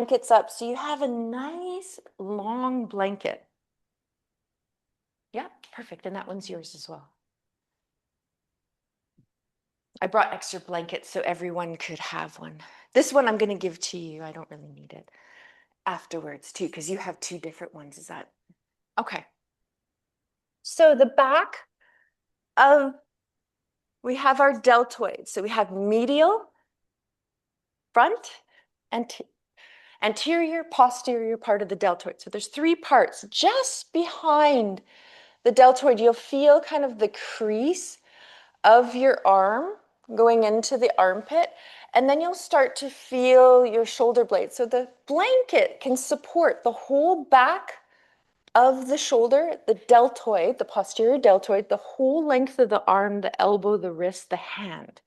blankets up so you have a nice long blanket. Yeah, perfect. And that one's yours as well. I brought extra blankets so everyone could have one. This one I'm going to give to you. I don't really need it afterwards too, because you have two different ones. Is that okay? So the back of, we have our deltoid. So we have medial, front, and anterior, posterior part of the deltoid. So there's three parts. Just behind the deltoid, you'll feel kind of the crease of your arm going into the armpit, and then you'll start to feel your shoulder blades. So the blanket can support the whole back of the shoulder, the deltoid, the posterior deltoid, the whole length of the arm, the elbow, the wrist, the hand.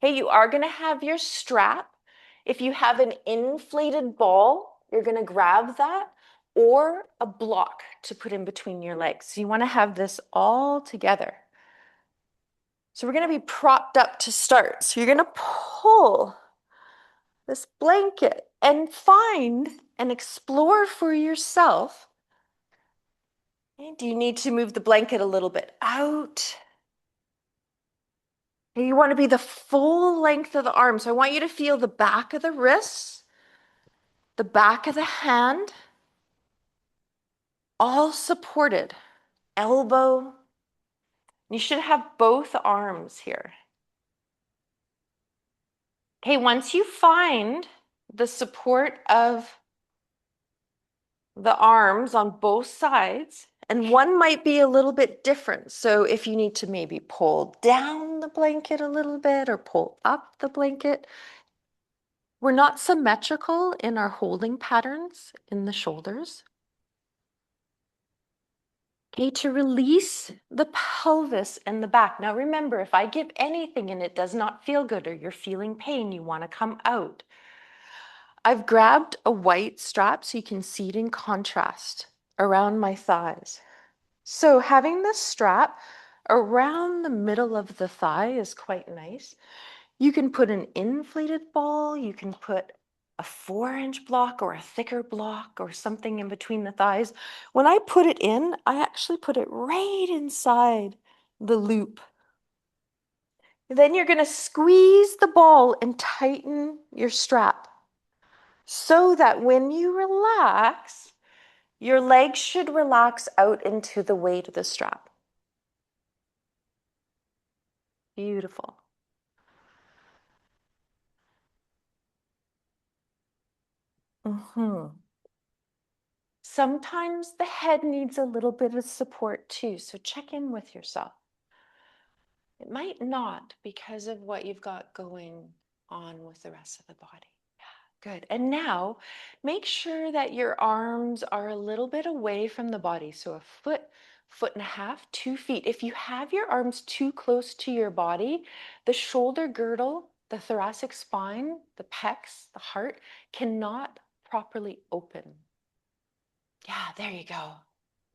Okay, you are going to have your strap. If you have an inflated ball, you're going to grab that, or a block to put in between your legs. So you want to have this all together. So we're going to be propped up to start. So you're going to pull this blanket and find and explore for yourself. Okay, do you need to move the blanket a little bit out? Okay, you want to be the full length of the arm. So I want you to feel the back of the wrists, the back of the hand, all supported. Elbow. You should have both arms here. Okay, once you find the support of the arms on both sides, and one might be a little bit different. So if you need to maybe pull down the blanket a little bit or pull up the blanket, we're not symmetrical in our holding patterns in the shoulders. Okay, to release the pelvis and the back. Now remember, if I give anything and it does not feel good or you're feeling pain, you want to come out. I've grabbed a white strap so you can see it in contrast around my thighs. So having this strap around the middle of the thigh is quite nice. You can put an inflated ball, you can put a 4-inch block or a thicker block or something in between the thighs. When I put it in, I actually put it right inside the loop. Then you're going to squeeze the ball and tighten your strap so that when you relax, your legs should relax out into the weight of the strap. Beautiful. Sometimes the head needs a little bit of support too, so check in with yourself. It might not because of what you've got going on with the rest of the body. Good. And now make sure that your arms are a little bit away from the body. So a foot, foot and a half, 2 feet. If you have your arms too close to your body, the shoulder girdle, the thoracic spine, the pecs, the heart cannot properly open. Yeah, there you go.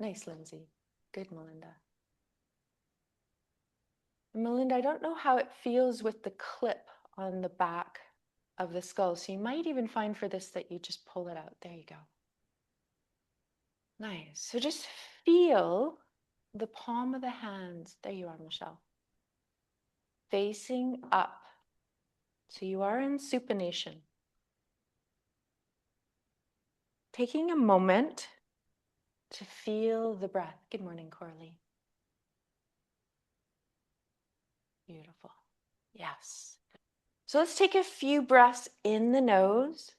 Nice, Lindsay. Good, Melinda. And Melinda, I don't know how it feels with the clip on the back of the skull. So you might even find for this that you just pull it out. There you go. Nice. So just feel the palm of the hands. There you are, Michelle. Facing up. So you are in supination. Taking a moment to feel the breath. Good morning, Coralie. Beautiful. Yes. So let's take a few breaths in the nose,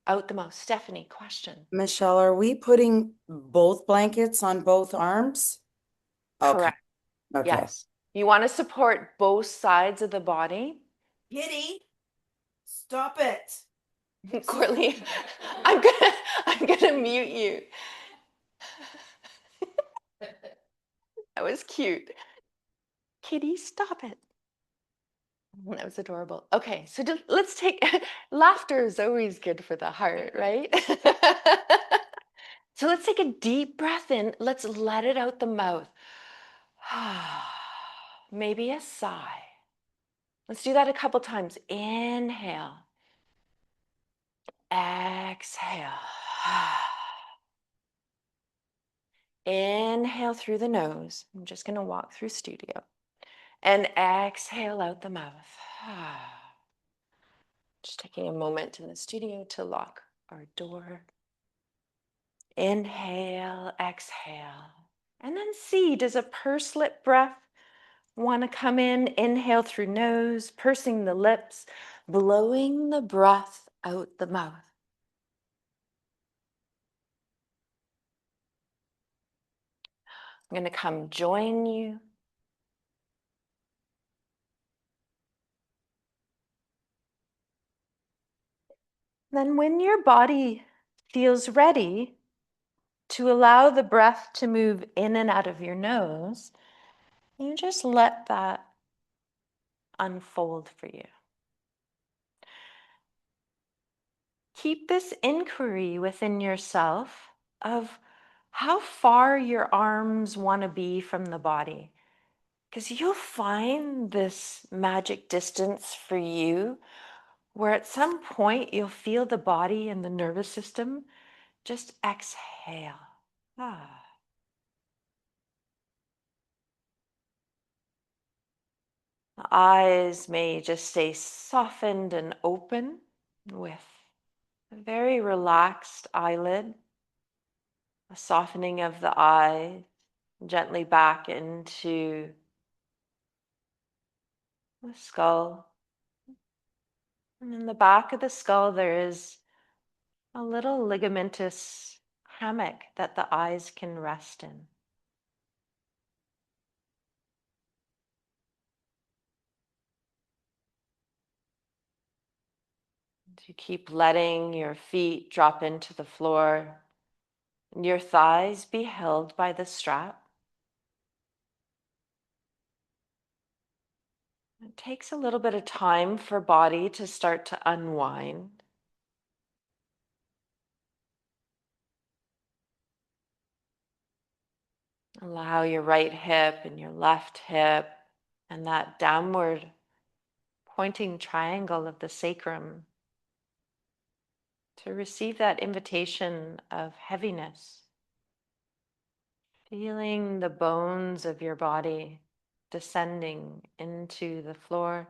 out the mouth. Stephanie, question. Michelle, are we putting both blankets on both arms? Okay. Correct. Okay. Yes. You want to support both sides of the body. Kitty, stop it. Courtney, I'm gonna mute you. That was cute. Kitty, stop it. That was adorable. Okay, so let's take, laughter is always good for the heart, right? So let's take a deep breath in. Let's let it out the mouth. Maybe a sigh. Let's do that a couple times. Inhale. Exhale. Inhale through the nose. I'm just going to walk through studio. And exhale out the mouth. Just taking a moment in the studio to lock our door. Inhale, exhale. And then see, does a pursed lip breath want to come in? Inhale through nose, pursing the lips, blowing the breath out the mouth. I'm going to come join you. Then when your body feels ready to allow the breath to move in and out of your nose, you just let that unfold for you. Keep this inquiry within yourself of how far your arms want to be from the body. Because you'll find this magic distance for you where at some point you'll feel the body and the nervous system just exhale. Ah. The eyes may just stay softened and open with a very relaxed eyelid, a softening of the eye gently back into the skull. And in the back of the skull, there is a little ligamentous hammock that the eyes can rest in. You keep letting your feet drop into the floor and your thighs be held by the strap. It takes a little bit of time for body to start to unwind. Allow your right hip and your left hip and that downward pointing triangle of the sacrum to receive that invitation of heaviness. Feeling the bones of your body descending into the floor,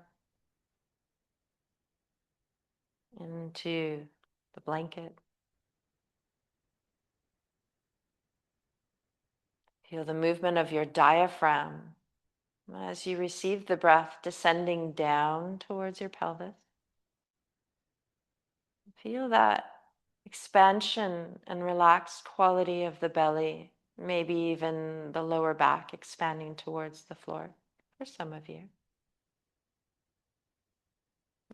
into the blanket. Feel the movement of your diaphragm as you receive the breath descending down towards your pelvis. Feel that expansion and relaxed quality of the belly, maybe even the lower back expanding towards the floor for some of you.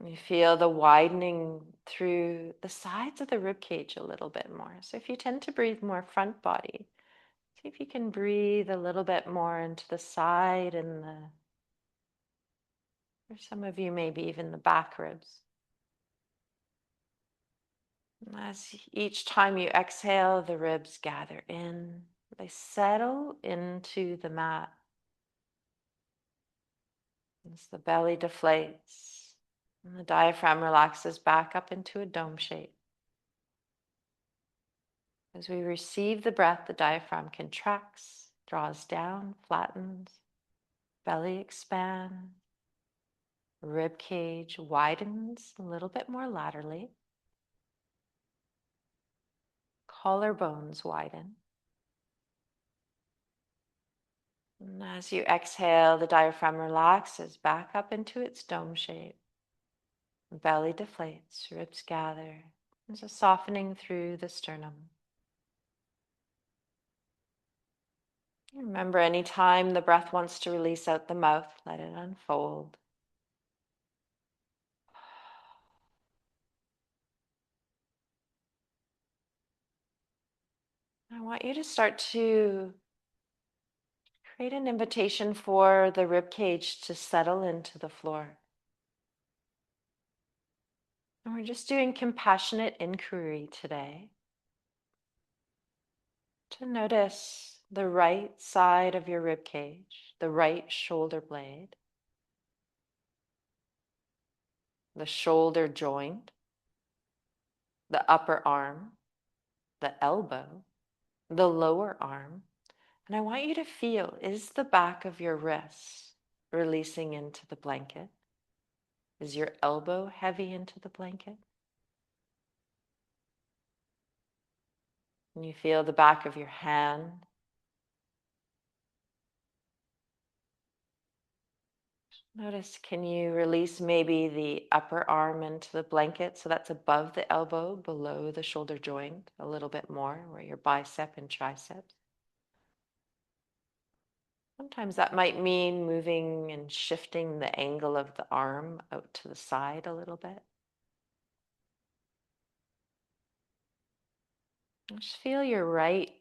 You feel the widening through the sides of the rib cage a little bit more. So if you tend to breathe more front body, see if you can breathe a little bit more into the side and for some of you, maybe even the back ribs. And as each time you exhale, the ribs gather in, they settle into the mat. As the belly deflates and the diaphragm relaxes back up into a dome shape. As we receive the breath, the diaphragm contracts, draws down, flattens, belly expands, rib cage widens a little bit more laterally, collarbones widen. And as you exhale, the diaphragm relaxes back up into its dome shape. Belly deflates, ribs gather. There's a softening through the sternum. Remember, anytime the breath wants to release out the mouth, let it unfold. I want you to start to create an invitation for the rib cage to settle into the floor. And we're just doing compassionate inquiry today to notice the right side of your rib cage, the right shoulder blade. the shoulder joint, the upper arm, the elbow, the lower arm. And I want you to feel, is the back of your wrist releasing into the blanket? Is your elbow heavy into the blanket? And you feel the back of your hand. Notice, can you release maybe the upper arm into the blanket so that's above the elbow, below the shoulder joint, a little bit more, where your bicep and triceps. Sometimes that might mean moving and shifting the angle of the arm out to the side a little bit. Just feel your right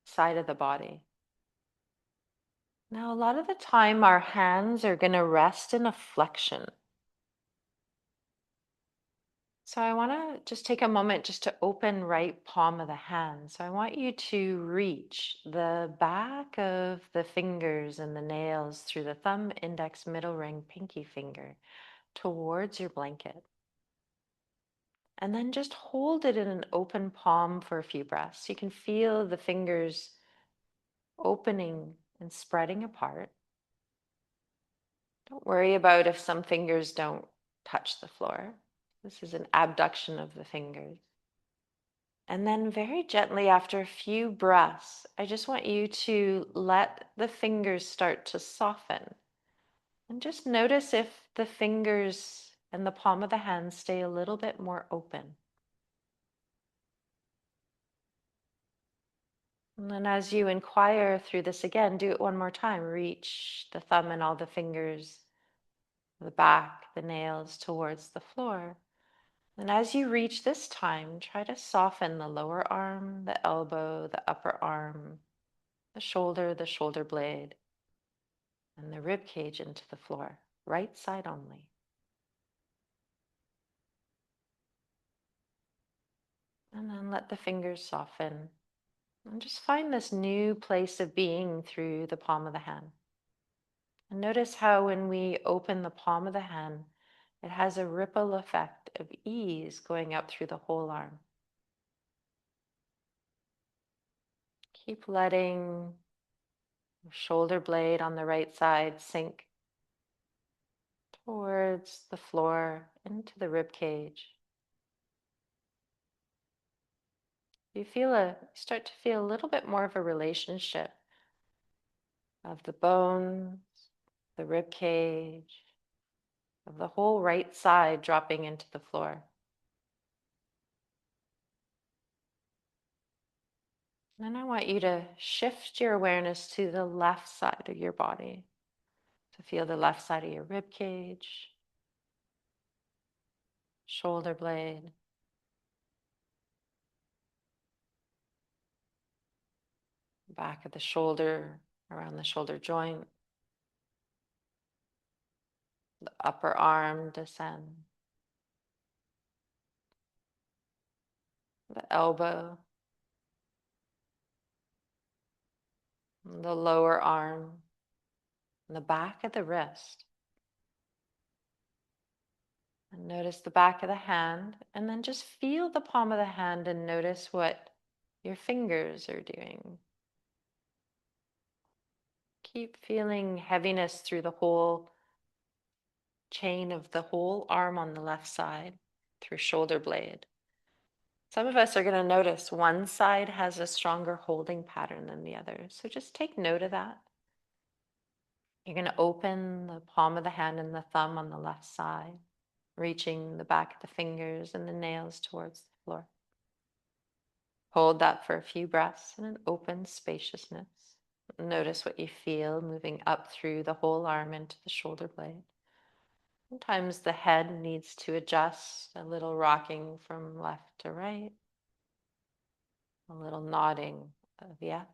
side of the body. Now, a lot of the time, our hands are going to rest in a flexion. So I want to just take a moment just to open right palm of the hand. So I want you to reach the back of the fingers and the nails through the thumb, index, middle ring, pinky finger towards your blanket. And then just hold it in an open palm for a few breaths. You can feel the fingers opening and spreading apart. Don't worry about if some fingers don't touch the floor. This is an abduction of the fingers. And then very gently, after a few breaths, I just want you to let the fingers start to soften. And just notice if the fingers and the palm of the hand stay a little bit more open. And then as you inquire through this again, do it one more time. Reach the thumb and all the fingers, the back, the nails towards the floor. And as you reach this time, try to soften the lower arm, the elbow, the upper arm, the shoulder blade, and the rib cage into the floor, right side only. And then let the fingers soften. And just find this new place of being through the palm of the hand. And notice how when we open the palm of the hand, it has a ripple effect of ease going up through the whole arm. Keep letting the shoulder blade on the right side sink towards the floor, into the rib cage. You start to feel a little bit more of a relationship of the bones, the rib cage, of the whole right side dropping into the floor. Then I want you to shift your awareness to the left side of your body. To feel the left side of your rib cage, shoulder blade, back of the shoulder, around the shoulder joint, the upper arm descend, the elbow, the lower arm, and the back of the wrist. And notice the back of the hand, and then just feel the palm of the hand and notice what your fingers are doing. Keep feeling heaviness through the whole chain of the whole arm on the left side through shoulder blade. Some of us are going to notice one side has a stronger holding pattern than the other. So just take note of that. You're going to open the palm of the hand and the thumb on the left side, reaching the back of the fingers and the nails towards the floor. Hold that for a few breaths in an open spaciousness. Notice what you feel moving up through the whole arm into the shoulder blade. Sometimes the head needs to adjust, a little rocking from left to right, a little nodding of yes.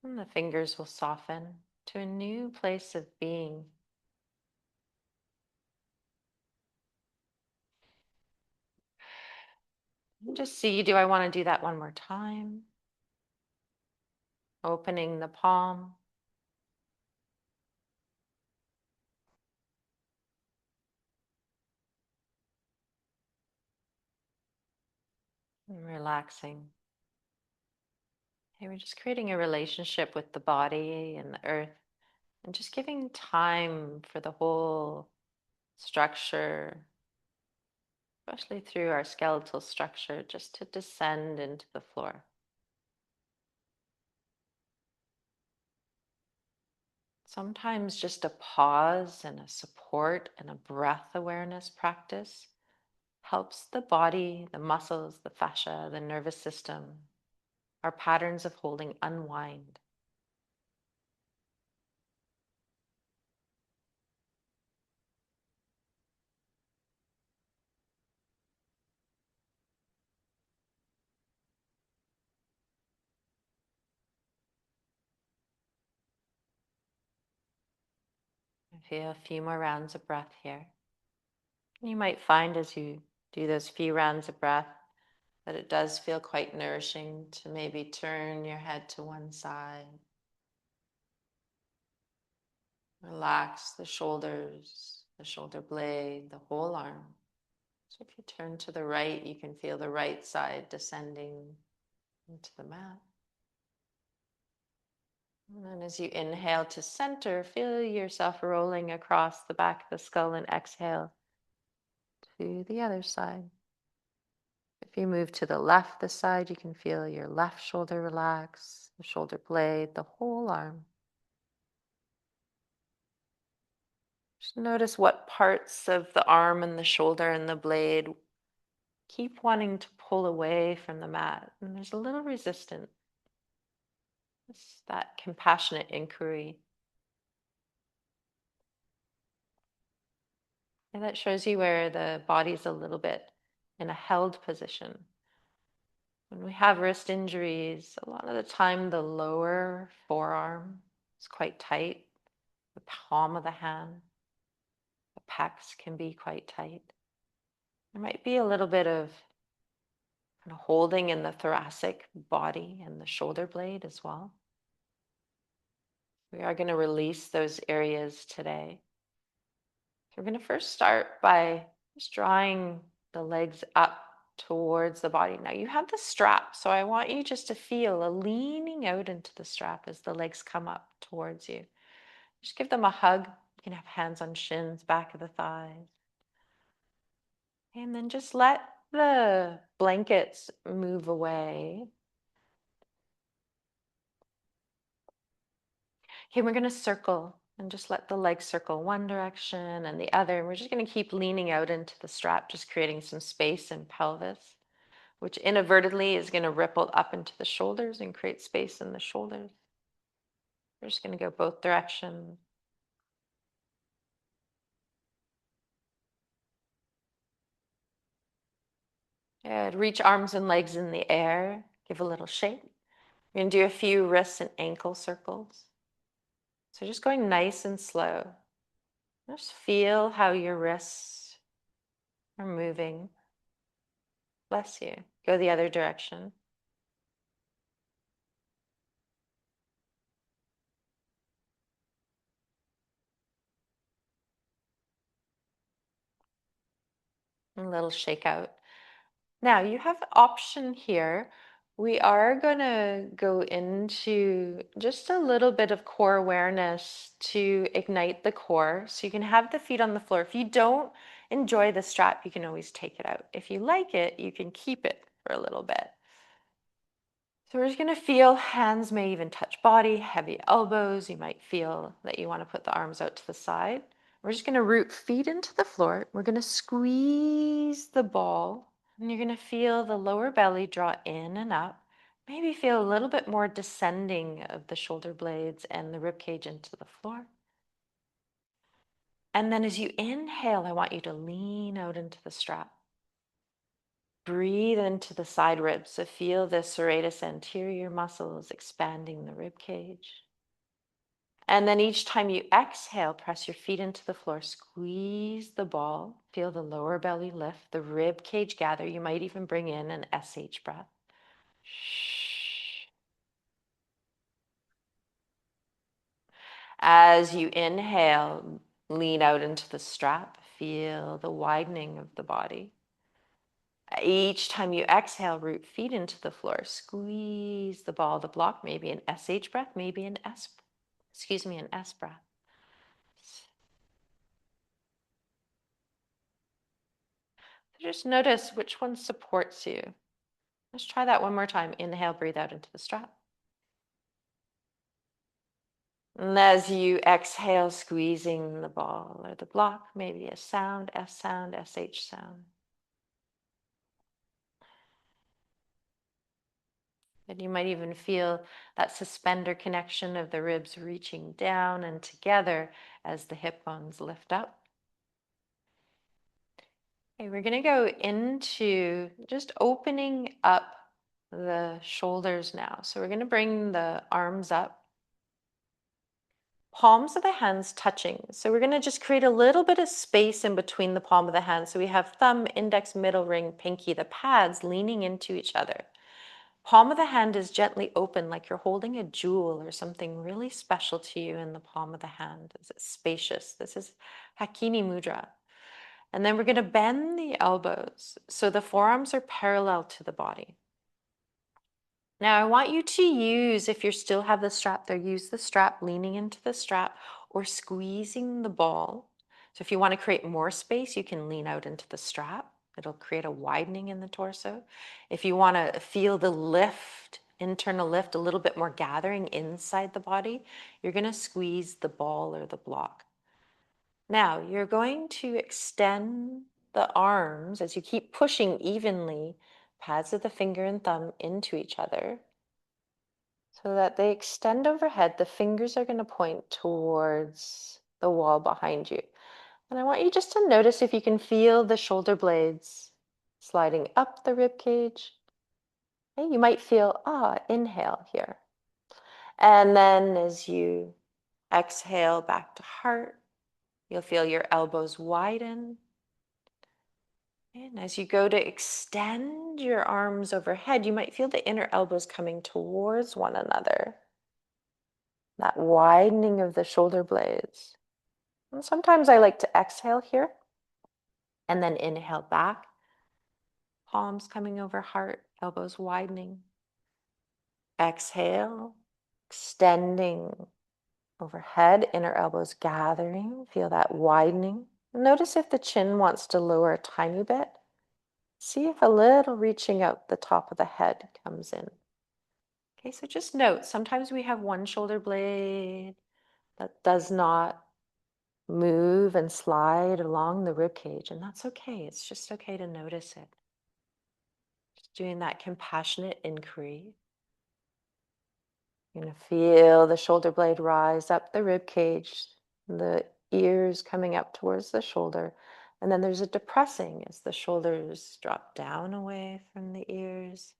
And the fingers will soften to a new place of being. And just see, do I want to do that one more time? Opening the palm. and relaxing. Okay, we're just creating a relationship with the body and the earth and just giving time for the whole structure, especially through our skeletal structure, just to descend into the floor. Sometimes just a pause and a support and a breath awareness practice helps the body, the muscles, the fascia, the nervous system, our patterns of holding unwind. Feel a few more rounds of breath here. You might find as you do those few rounds of breath that it does feel quite nourishing to maybe turn your head to one side. Relax the shoulders, the shoulder blade, the whole arm. So if you turn to the right, you can feel the right side descending into the mat. And then as you inhale to center, feel yourself rolling across the back of the skull and exhale to the other side. If you move to the left this side, you can feel your left shoulder relax, the shoulder blade, the whole arm. Just notice what parts of the arm and the shoulder and the blade keep wanting to pull away from the mat. And there's a little resistance. It's that compassionate inquiry. And that shows you where the body's a little bit in a held position. When we have wrist injuries, a lot of the time the lower forearm is quite tight, the palm of the hand, the pecs can be quite tight. There might be a little bit of kind of holding in the thoracic body and the shoulder blade as well. We are going to release those areas today. So we're going to first start by just drawing the legs up towards the body. Now you have the strap, so I want you just to feel a leaning out into the strap as the legs come up towards you. Just give them a hug. You can have hands on shins, back of the thighs. And then just let the blankets move away. Okay, we're going to circle and just let the legs circle one direction and the other. And we're just going to keep leaning out into the strap, just creating some space in pelvis, which inadvertently is going to ripple up into the shoulders and create space in the shoulders. We're just going to go both directions. Good. Reach arms and legs in the air. Give a little shake. We're going to do a few wrists and ankle circles. So just going nice and slow. Just feel how your wrists are moving. Bless you. Go the other direction. A little shake out. Now you have the option here. We are going to go into just a little bit of core awareness to ignite the core. So you can have the feet on the floor. If you don't enjoy the strap, you can always take it out. If you like it, you can keep it for a little bit. So we're just going to feel hands may even touch body, heavy elbows. You might feel that you want to put the arms out to the side. We're just going to root feet into the floor. We're going to squeeze the ball. And you're going to feel the lower belly draw in and up. Maybe feel a little bit more descending of the shoulder blades and the rib cage into the floor. And then as you inhale, I want you to lean out into the strap. Breathe into the side ribs. So feel the serratus anterior muscles expanding the rib cage. And then each time you exhale, press your feet into the floor, squeeze the ball, feel the lower belly lift, the rib cage gather. You might even bring in an SH breath. As you inhale, lean out into the strap, feel the widening of the body. Each time you exhale, root feet into the floor. Squeeze the ball, the block, maybe an SH breath, maybe an an S breath. Just notice which one supports you. Let's try that one more time. Inhale, breathe out into the strap. And as you exhale, squeezing the ball or the block, maybe a sound, S sound, SH sound. And you might even feel that suspender connection of the ribs reaching down and together as the hip bones lift up. Okay, we're going to go into just opening up the shoulders now. So we're going to bring the arms up, palms of the hands touching. So we're going to just create a little bit of space in between the palm of the hand. So we have thumb, index, middle ring, pinky, the pads leaning into each other. Palm of the hand is gently open, like you're holding a jewel or something really special to you in the palm of the hand. It's spacious. This is Hakini Mudra. And then we're going to bend the elbows so the forearms are parallel to the body. Now I want you to use, if you still have the strap there, use the strap, leaning into the strap or squeezing the ball. So if you want to create more space, you can lean out into the strap. It'll create a widening in the torso. If you want to feel the lift, internal lift, a little bit more gathering inside the body, you're going to squeeze the ball or the block. Now you're going to extend the arms as you keep pushing evenly, pads of the finger and thumb into each other so that they extend overhead. The fingers are going to point towards the wall behind you. And I want you just to notice if you can feel the shoulder blades sliding up the rib cage. Okay, you might feel, inhale here. And then as you exhale back to heart, you'll feel your elbows widen. And as you go to extend your arms overhead, you might feel the inner elbows coming towards one another. That widening of the shoulder blades. And sometimes I like to exhale here and then inhale back. Palms coming over heart, elbows widening. Exhale, extending overhead, inner elbows gathering. Feel that widening. Notice if the chin wants to lower a tiny bit. See if a little reaching out the top of the head comes in. Okay, so just note, sometimes we have one shoulder blade that does not move and slide along the rib cage, and that's okay. It's just okay to notice it. Just doing that compassionate inquiry. You're going to feel the shoulder blade rise up the rib cage, the ears coming up towards the shoulder, and then there's a depressing as the shoulders drop down away from the ears.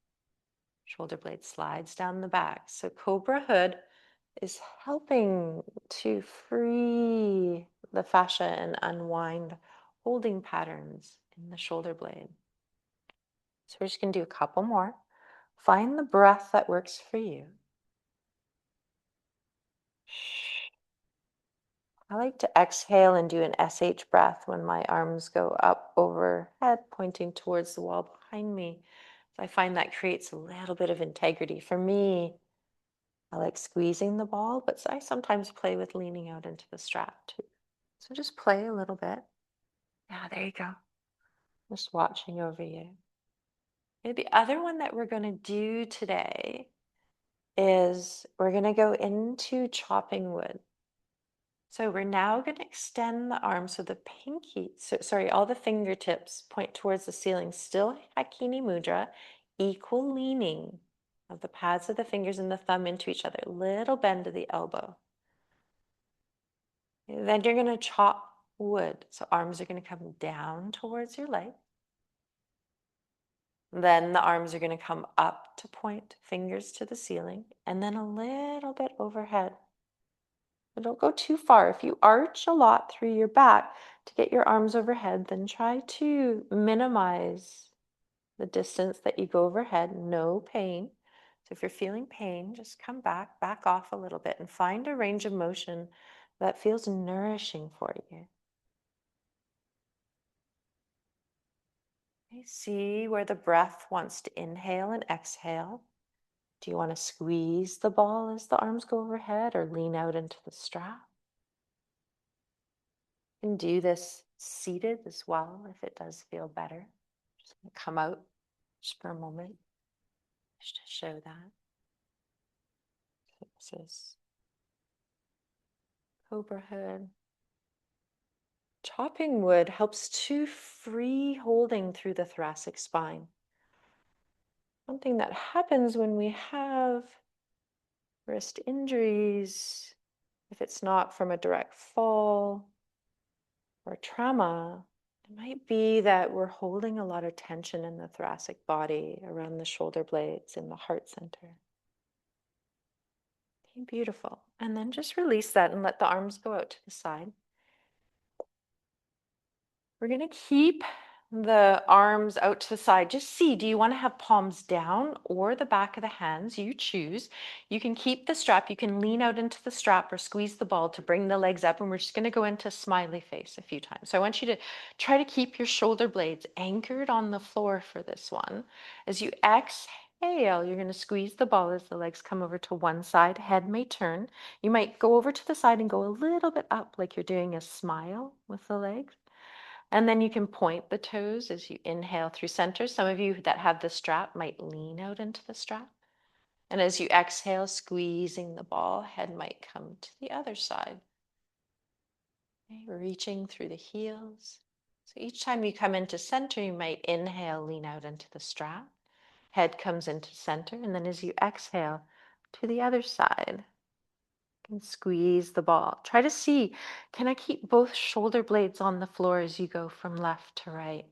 Shoulder blade slides down the back. So Cobra Hood is helping to free the fascia and unwind holding patterns in the shoulder blade. So we're just going to do a couple more. Find the breath that works for you. I like to exhale and do an SH breath when my arms go up overhead, pointing towards the wall behind me. So I find that creates a little bit of integrity. For me, I like squeezing the ball, but I sometimes play with leaning out into the strap too. So just play a little bit. Yeah, there you go. Just watching over you. Okay, the other one that we're going to do today is we're going to go into chopping wood. So we're now going to extend the arm so the all the fingertips point towards the ceiling. Still Hakini Mudra, equal leaning of the pads of the fingers and the thumb into each other. Little bend of the elbow. Then you're going to chop wood. So arms are going to come down towards your leg. Then the arms are going to come up to point fingers to the ceiling and then a little bit overhead. But don't go too far. If you arch a lot through your back to get your arms overhead, then try to minimize the distance that you go overhead. No pain. So if you're feeling pain, just come back off a little bit and find a range of motion that feels nourishing for you. Okay, see where the breath wants to inhale and exhale. Do you want to squeeze the ball as the arms go overhead or lean out into the strap? You can do this seated as well if it does feel better. Just gonna come out just for a moment just to show that. This is cobra head. Chopping wood helps to free holding through the thoracic spine. Something that happens when we have wrist injuries, if it's not from a direct fall or trauma, it might be that we're holding a lot of tension in the thoracic body around the shoulder blades in the heart center. Okay, beautiful. And then just release that and let the arms go out to the side. We're going to keep the arms out to the side. Just see, do you want to have palms down or the back of the hands? You choose. You can keep the strap. You can lean out into the strap or squeeze the ball to bring the legs up. And we're just going to go into smiley face a few times. So I want you to try to keep your shoulder blades anchored on the floor for this one. As you exhale, you're going to squeeze the ball as the legs come over to one side. Head may turn. You might go over to the side and go a little bit up like you're doing a smile with the legs. And then you can point the toes as you inhale through center. Some of you that have the strap might lean out into the strap. And as you exhale, squeezing the ball, head might come to the other side. Okay, reaching through the heels. So each time you come into center, you might inhale, lean out into the strap. Head comes into center. And then as you exhale to the other side, and squeeze the ball. Try to see, can I keep both shoulder blades on the floor as you go from left to right?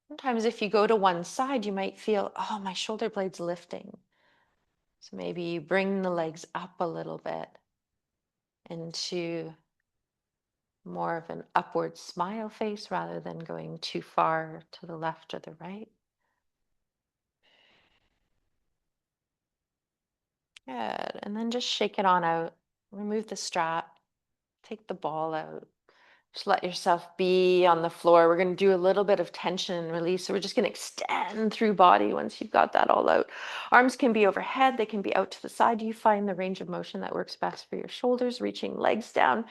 Sometimes if you go to one side, you might feel, oh, my shoulder blade's lifting. So maybe you bring the legs up a little bit into more of an upward smile face rather than going too far to the left or the right. Good. And then just shake it on out. Remove the strap. Take the ball out. Just let yourself be on the floor. We're going to do a little bit of tension and release. So we're just going to extend through body once you've got that all out. Arms can be overhead. They can be out to the side. You find the range of motion that works best for your shoulders, reaching legs down.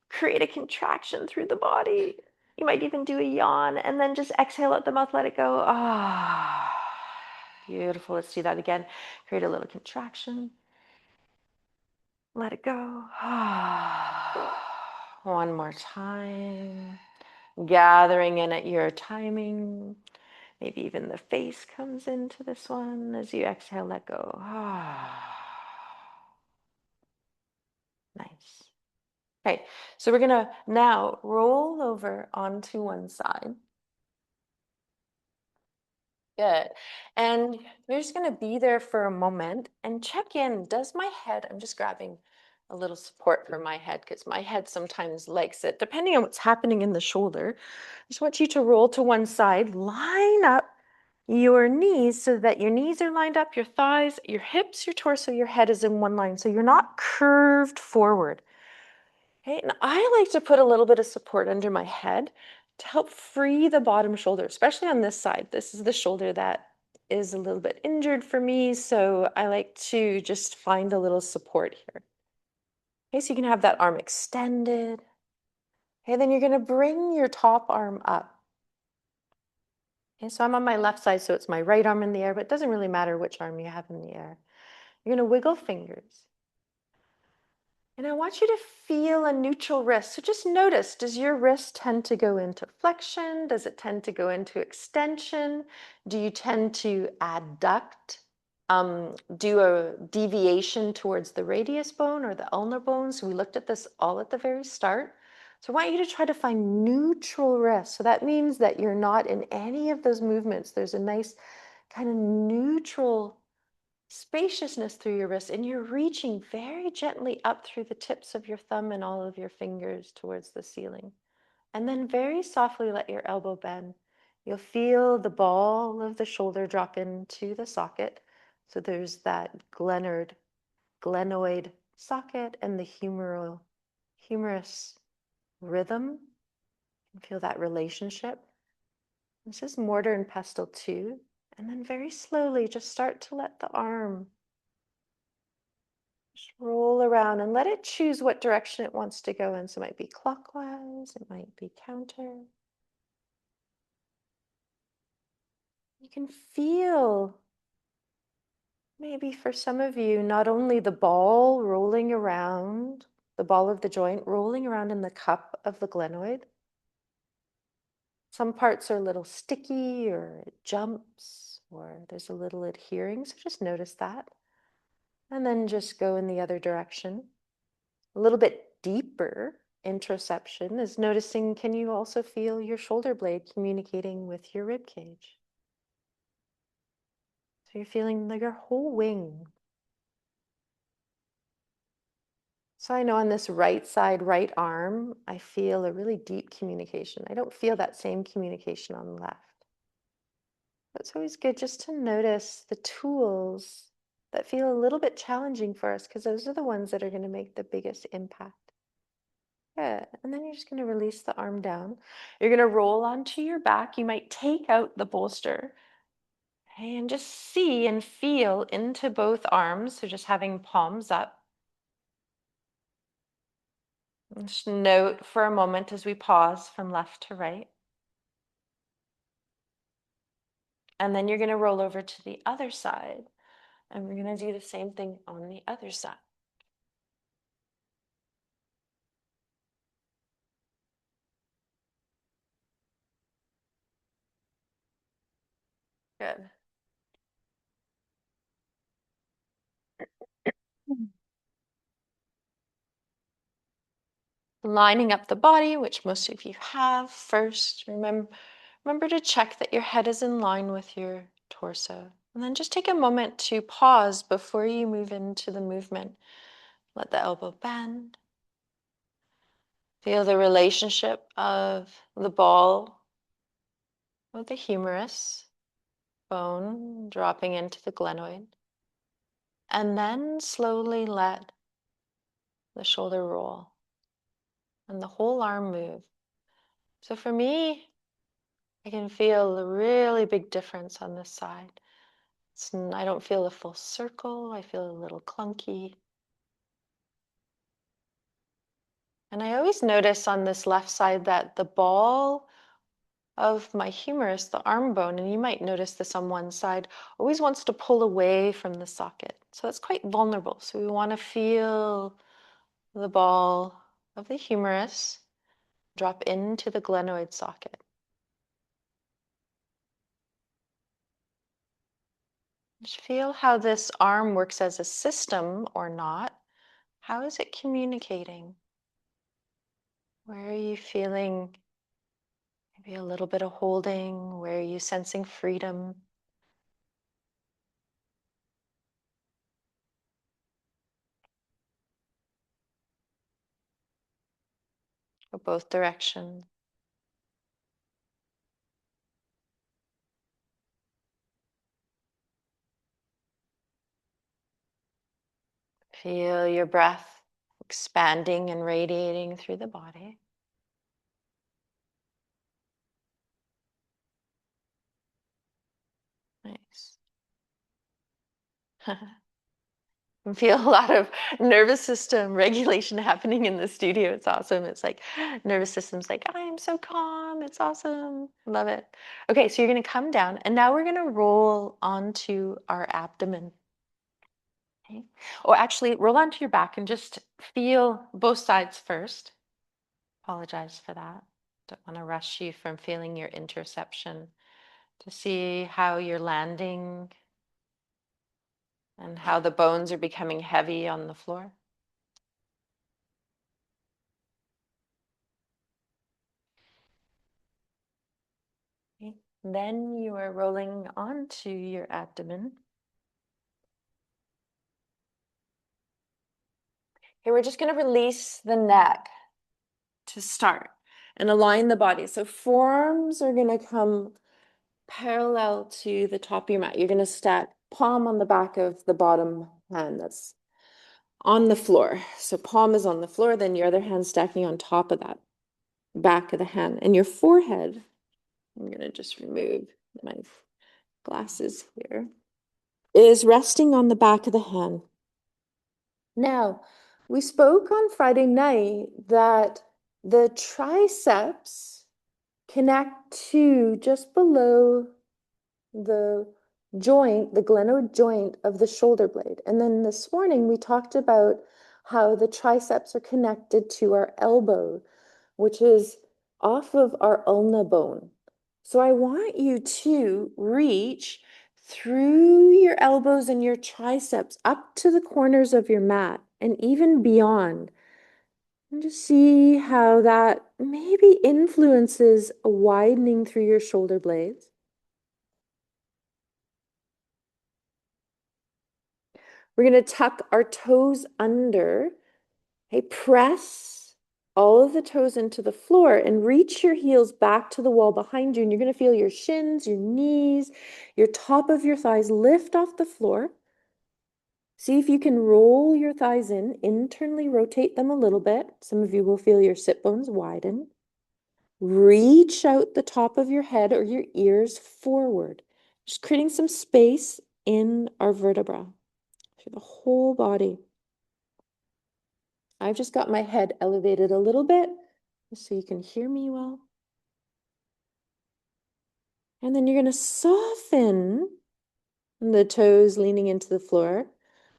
Create a contraction through the body. You might even do a yawn and then just exhale at the mouth. Let it go. Ah, beautiful. Let's do that again. Create a little contraction. Let it go. One more time. Gathering in at your timing. Maybe even the face comes into this one as you exhale, let go. Nice. Okay, so we're going to now roll over onto one side. Good. And we're just going to be there for a moment and check in. Does my head, I'm just grabbing a little support for my head because my head sometimes likes it, depending on what's happening in the shoulder. I just want you to roll to one side, line up your knees so that your knees are lined up, your thighs, your hips, your torso, your head is in one line. So you're not curved forward. Okay, and I like to put a little bit of support under my head to help free the bottom shoulder, especially on this side. This is the shoulder that is a little bit injured for me, so I like to just find a little support here. Okay, so you can have that arm extended. Okay, then you're going to bring your top arm up. Okay, so I'm on my left side, so it's my right arm in the air, but it doesn't really matter which arm you have in the air. You're going to wiggle fingers. And I want you to feel a neutral wrist. So just notice, does your wrist tend to go into flexion? Does it tend to go into extension? Do you tend to adduct? Do a deviation towards the radius bone or the ulnar bone? So we looked at this all at the very start. So I want you to try to find neutral wrist. So that means that you're not in any of those movements. There's a nice kind of neutral spaciousness through your wrist, and you're reaching very gently up through the tips of your thumb and all of your fingers towards the ceiling. And then very softly let your elbow bend. You'll feel the ball of the shoulder drop into the socket. So there's that glenoid socket and the humerus rhythm. You feel that relationship. This is mortar and pestle 2. And then very slowly just start to let the arm just roll around and let it choose what direction it wants to go in. So it might be clockwise, it might be counter. You can feel, maybe for some of you, not only the ball rolling around, the ball of the joint rolling around in the cup of the glenoid. Some parts are a little sticky or it jumps or there's a little adhering, so just notice that. And then just go in the other direction. A little bit deeper interoception is noticing, can you also feel your shoulder blade communicating with your rib cage? So you're feeling like your whole wing. So I know on this right side, right arm, I feel a really deep communication. I don't feel that same communication on the left. But it's always good just to notice the tools that feel a little bit challenging for us, because those are the ones that are going to make the biggest impact. Good. And then you're just going to release the arm down. You're going to roll onto your back. You might take out the bolster and just see and feel into both arms. So just having palms up. And just note for a moment as we pause from left to right. And then you're going to roll over to the other side. And we're going to do the same thing on the other side. Good. Lining up the body, which most of you have first. Remember to check that your head is in line with your torso. And then just take a moment to pause before you move into the movement. Let the elbow bend. Feel the relationship of the ball with the humerus bone dropping into the glenoid. And then slowly let the shoulder roll and the whole arm move. So for me, I can feel a really big difference on this side. I don't feel a full circle. I feel a little clunky. And I always notice on this left side that the ball of my humerus, the arm bone, and you might notice this on one side, always wants to pull away from the socket. So that's quite vulnerable. So we want to feel the ball of the humerus drop into the glenoid socket. Just feel how this arm works as a system or not. How is it communicating? Where are you feeling maybe a little bit of holding? Where are you sensing freedom? Go both directions. Feel your breath expanding and radiating through the body. Nice. I feel a lot of nervous system regulation happening in the studio. It's awesome. It's like nervous system's like, I'm so calm. It's awesome. Love it. Okay, so you're going to come down and now we're going to roll onto our abdomen. Okay. Or actually, roll onto your back and just feel both sides first. Apologize for that. Don't want to rush you from feeling your interoception to see how you're landing and how the bones are becoming heavy on the floor. Okay. Then you are rolling onto your abdomen. Okay, we're just going to release the neck to start and align the body. So forearms are going to come parallel to the top of your mat. You're going to stack palm on the back of the bottom hand that's on the floor. So palm is on the floor, then your other hand stacking on top of that back of the hand. And your forehead I'm going to just remove my glasses here, is resting on the back of the hand. Now, we spoke on Friday night that the triceps connect to just below the joint, the glenoid joint of the shoulder blade. And then this morning we talked about how the triceps are connected to our elbow, which is off of our ulna bone. So I want you to reach through your elbows and your triceps up to the corners of your mat and even beyond. And just see how that maybe influences a widening through your shoulder blades. We're going to tuck our toes under. Hey, press all of the toes into the floor and reach your heels back to the wall behind you. And you're going to feel your shins, your knees, your top of your thighs lift off the floor. See if you can roll your thighs in, internally rotate them a little bit. Some of you will feel your sit bones widen. Reach out the top of your head or your ears forward, just creating some space in our vertebra through the whole body. I've just got my head elevated a little bit so you can hear me well. And then you're going to soften the toes leaning into the floor.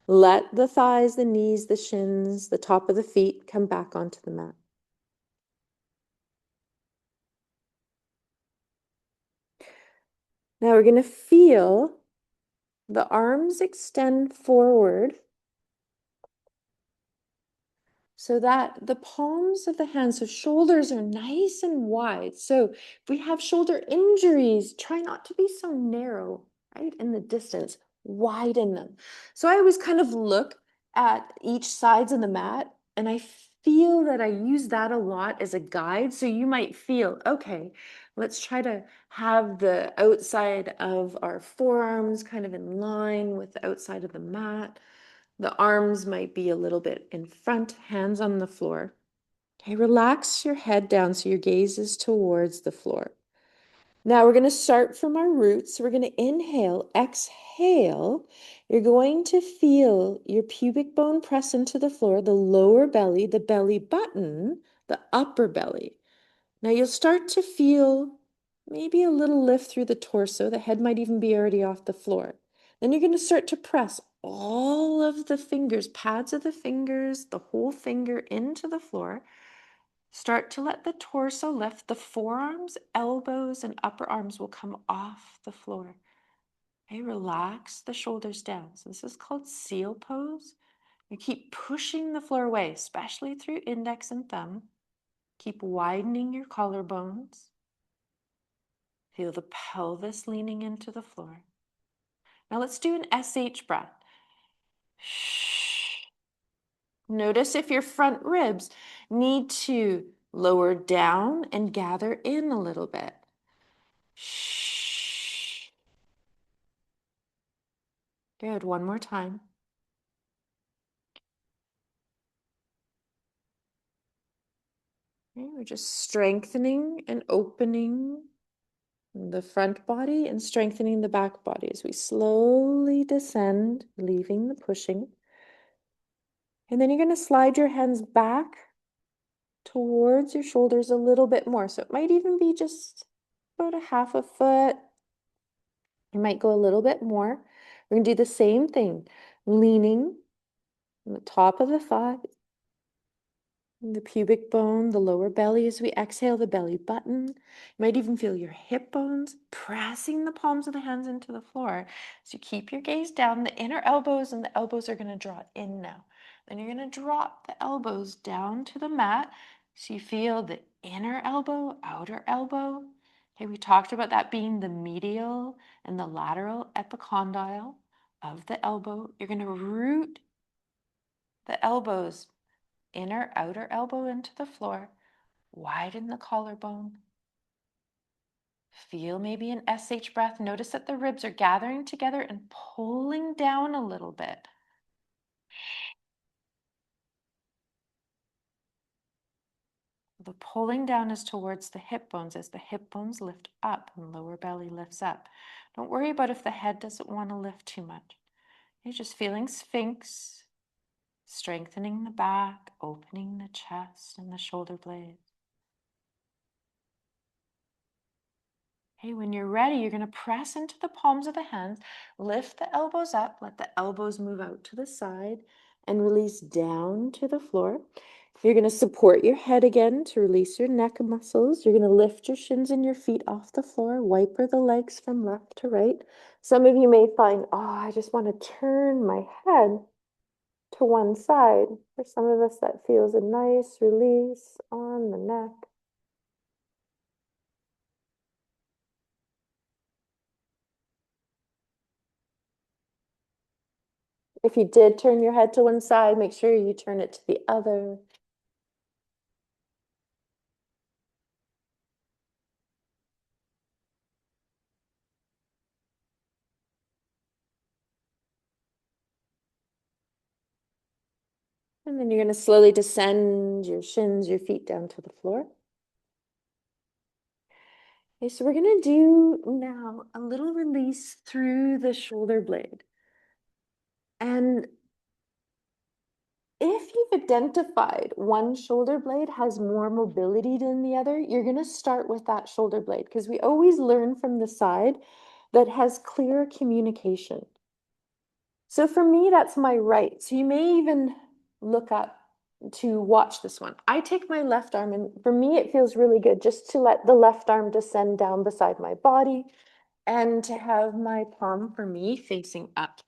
Let the thighs, the knees, the shins, the top of the feet come back onto the mat. Now we're going to feel the arms extend forward so that the palms of the hands, so shoulders are nice and wide. So if we have shoulder injuries, try not to be so narrow, right? In the distance, widen them. So I always kind of look at each sides of the mat and I feel that I use that a lot as a guide. So you might feel, okay, let's try to have the outside of our forearms kind of in line with the outside of the mat. The arms might be a little bit in front, hands on the floor. Okay, relax your head down so your gaze is towards the floor. Now we're going to start from our roots. We're going to inhale, exhale. You're going to feel your pubic bone press into the floor, the lower belly, the belly button, the upper belly. Now you'll start to feel maybe a little lift through the torso. The head might even be already off the floor. Then you're going to start to press all of the fingers, pads of the fingers, the whole finger into the floor. Start to let the torso lift. The forearms, elbows, and upper arms will come off the floor. Okay, relax the shoulders down. So this is called seal pose. You keep pushing the floor away, especially through index and thumb. Keep widening your collarbones. Feel the pelvis leaning into the floor. Now let's do an SH breath. Shh. Notice if your front ribs need to lower down and gather in a little bit. Shh. Good. One more time. Okay, we're just strengthening and opening the front body and strengthening the back body as we slowly descend, leaving the pushing. And then you're going to slide your hands back towards your shoulders a little bit more. So it might even be just about a half a foot. You might go a little bit more. We're going to do the same thing, leaning on the top of the thigh, the pubic bone, the lower belly as we exhale, the belly button. You might even feel your hip bones pressing the palms of the hands into the floor. So you keep your gaze down, the inner elbows, and the elbows are going to draw in now. Then you're going to drop the elbows down to the mat. So you feel the inner elbow, outer elbow. Okay, we talked about that being the medial and the lateral epicondyle of the elbow. You're going to root the elbows, inner, outer elbow into the floor. Widen the collarbone. Feel maybe an SH breath. Notice that the ribs are gathering together and pulling down a little bit. The pulling down is towards the hip bones as the hip bones lift up and lower belly lifts up. Don't worry about if the head doesn't want to lift too much. You're just feeling Sphinx, strengthening the back, opening the chest and the shoulder blades. Okay, when you're ready, you're going to press into the palms of the hands, lift the elbows up, let the elbows move out to the side, and release down to the floor. You're going to support your head again to release your neck muscles. You're going to lift your shins and your feet off the floor, wiper the legs from left to right. Some of you may find, oh, I just want to turn my head to one side. For some of us, that feels a nice release on the neck. If you did turn your head to one side, make sure you turn it to the other. And then you're going to slowly descend your shins, your feet down to the floor. Okay, so we're going to do now a little release through the shoulder blade. And if you've identified one shoulder blade has more mobility than the other, you're going to start with that shoulder blade because we always learn from the side that has clear communication. So for me, that's my right. So you may even look up to watch this one. I take my left arm, and for me, it feels really good just to let the left arm descend down beside my body and to have my palm for me facing up.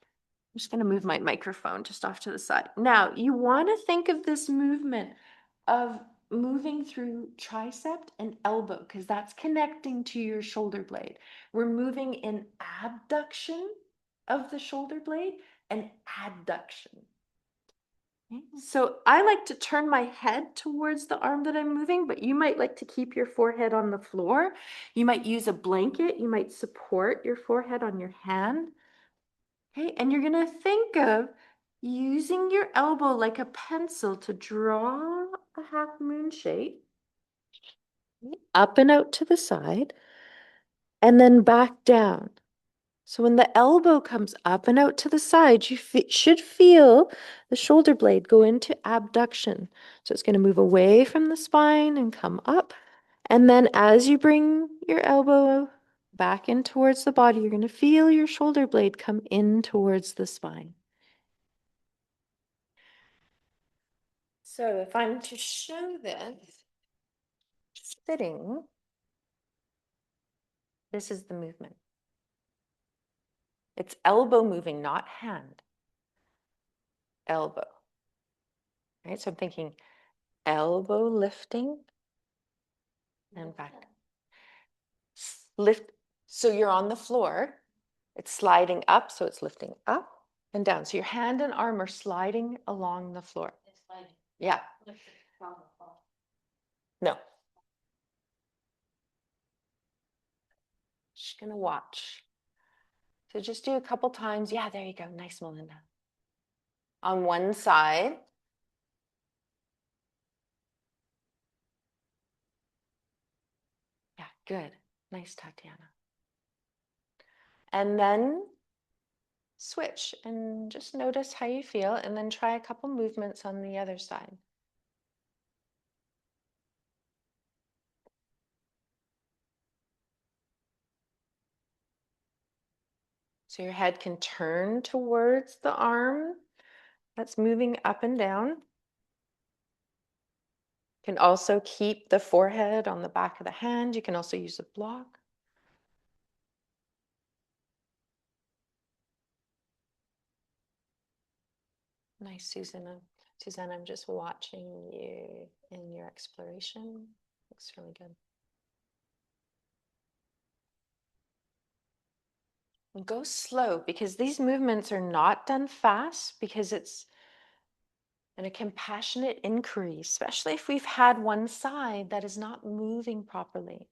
I'm just going to move my microphone just off to the side. Now, you want to think of this movement of moving through tricep and elbow because that's connecting to your shoulder blade. We're moving in abduction of the shoulder blade and adduction. Okay, so I like to turn my head towards the arm that I'm moving, but you might like to keep your forehead on the floor. You might use a blanket. You might support your forehead on your hand. Okay, and you're going to think of using your elbow like a pencil to draw a half moon shape up and out to the side and then back down. So when the elbow comes up and out to the side, you should feel the shoulder blade go into abduction. So it's going to move away from the spine and come up. And then as you bring your elbow back in towards the body, you're going to feel your shoulder blade come in towards the spine. So if I'm to show this sitting, this is the movement. It's elbow moving, not hand. Elbow. Right? So I'm thinking elbow lifting and back. Lift. So you're on the floor. It's sliding up, so it's lifting up and down. So your hand and arm are sliding along the floor. It's sliding. Yeah. No. Just gonna watch. So just do a couple times. Yeah, there you go. Nice, Melinda. On one side. Yeah, good. Nice, Tatiana. And then switch and just notice how you feel and then try a couple movements on the other side. So your head can turn towards the arm that's moving up and down. Can also keep the forehead on the back of the hand. You can also use a block. Nice, Susanna. Susanna, I'm just watching you in your exploration. Looks really good. And go slow because these movements are not done fast because it's in a compassionate inquiry, especially if we've had one side that is not moving properly.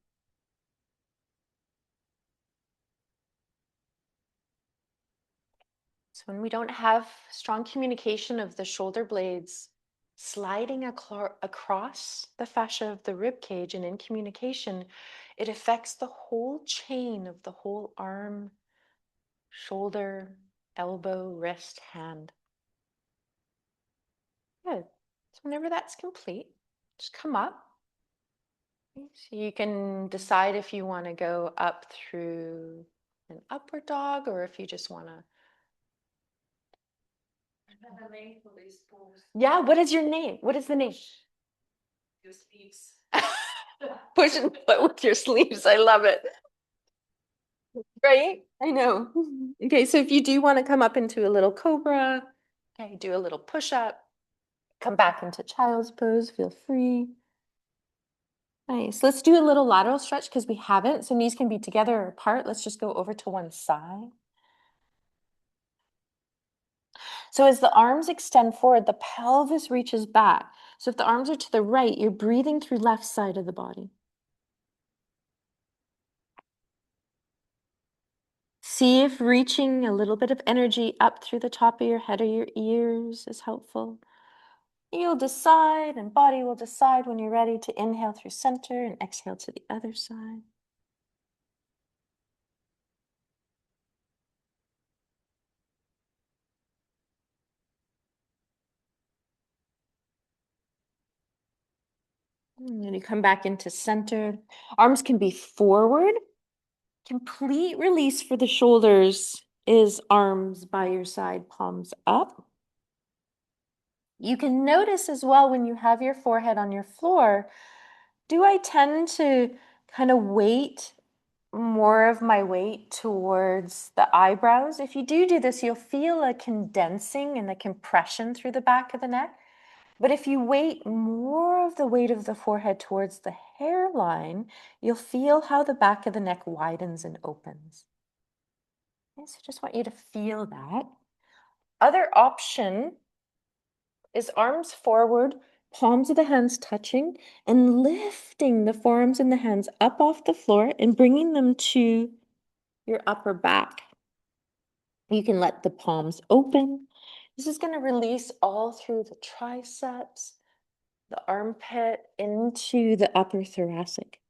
So when we don't have strong communication of the shoulder blades sliding across the fascia of the rib cage, and in communication, it affects the whole chain of the whole arm, shoulder, elbow, wrist, hand. Good. So whenever that's complete, just come up. So you can decide if you want to go up through an upward dog or if you just want to. Yeah, what is your name? What is the name? Your sleeves. Push and pull with your sleeves. I love it. Right? I know. Okay, so if you do want to come up into a little cobra, okay, do a little push up, come back into child's pose, feel free. Nice. Let's do a little lateral stretch because we haven't. So knees can be together or apart. Let's just go over to one side. So as the arms extend forward, the pelvis reaches back. So if the arms are to the right, you're breathing through left side of the body. See if reaching a little bit of energy up through the top of your head or your ears is helpful. You'll decide, and body will decide when you're ready to inhale through center and exhale to the other side. And then you come back into center. Arms can be forward. Complete release for the shoulders is arms by your side, palms up. You can notice as well when you have your forehead on your floor, do I tend to kind of weight more of my weight towards the eyebrows? If you do this, you'll feel a condensing and a compression through the back of the neck. But if you weight more of the weight of the forehead towards the hairline, you'll feel how the back of the neck widens and opens. Okay, so just want you to feel that. Other option is arms forward, palms of the hands touching, and lifting the forearms and the hands up off the floor and bringing them to your upper back. You can let the palms open. This is going to release all through the triceps, the armpit, into the upper thoracic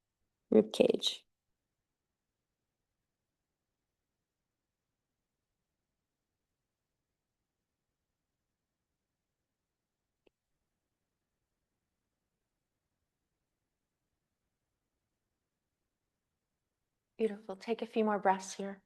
rib cage. Beautiful. Take a few more breaths here.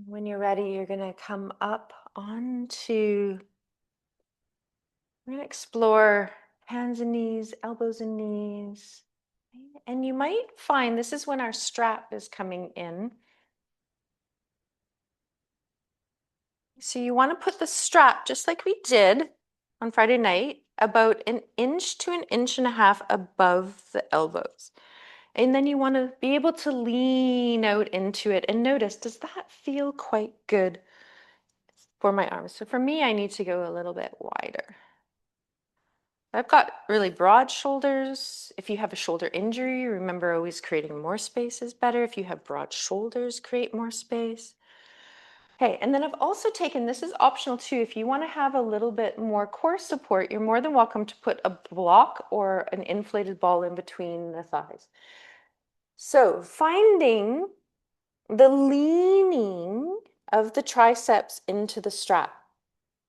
When you're ready, you're going to come up onto, we're going to explore hands and knees, elbows and knees. And you might find this is when our strap is coming in. So you want to put the strap, just like we did on Friday night, about 1 to 1.5 inches above the elbows. And then you want to be able to lean out into it and notice, does that feel quite good for my arms? So for me, I need to go a little bit wider. I've got really broad shoulders. If you have a shoulder injury, remember always creating more space is better. If you have broad shoulders, create more space. Okay, and then I've also taken, this is optional too, if you want to have a little bit more core support, you're more than welcome to put a block or an inflated ball in between the thighs. So finding the leaning of the triceps into the strap.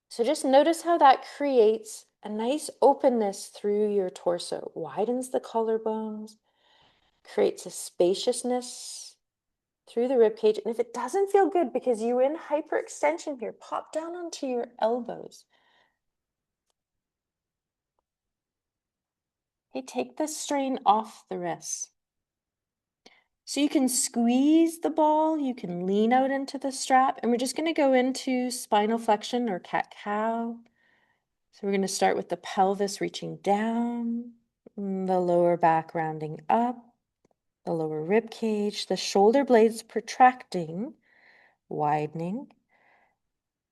So just notice how that creates a nice openness through your torso, widens the collarbones, creates a spaciousness through the rib cage. And if it doesn't feel good because you're in hyperextension here, pop down onto your elbows. Okay, take the strain off the wrists. So you can squeeze the ball, you can lean out into the strap, and we're just going to go into spinal flexion or cat-cow. So we're going to start with the pelvis reaching down, the lower back rounding up, the lower rib cage, the shoulder blades protracting, widening,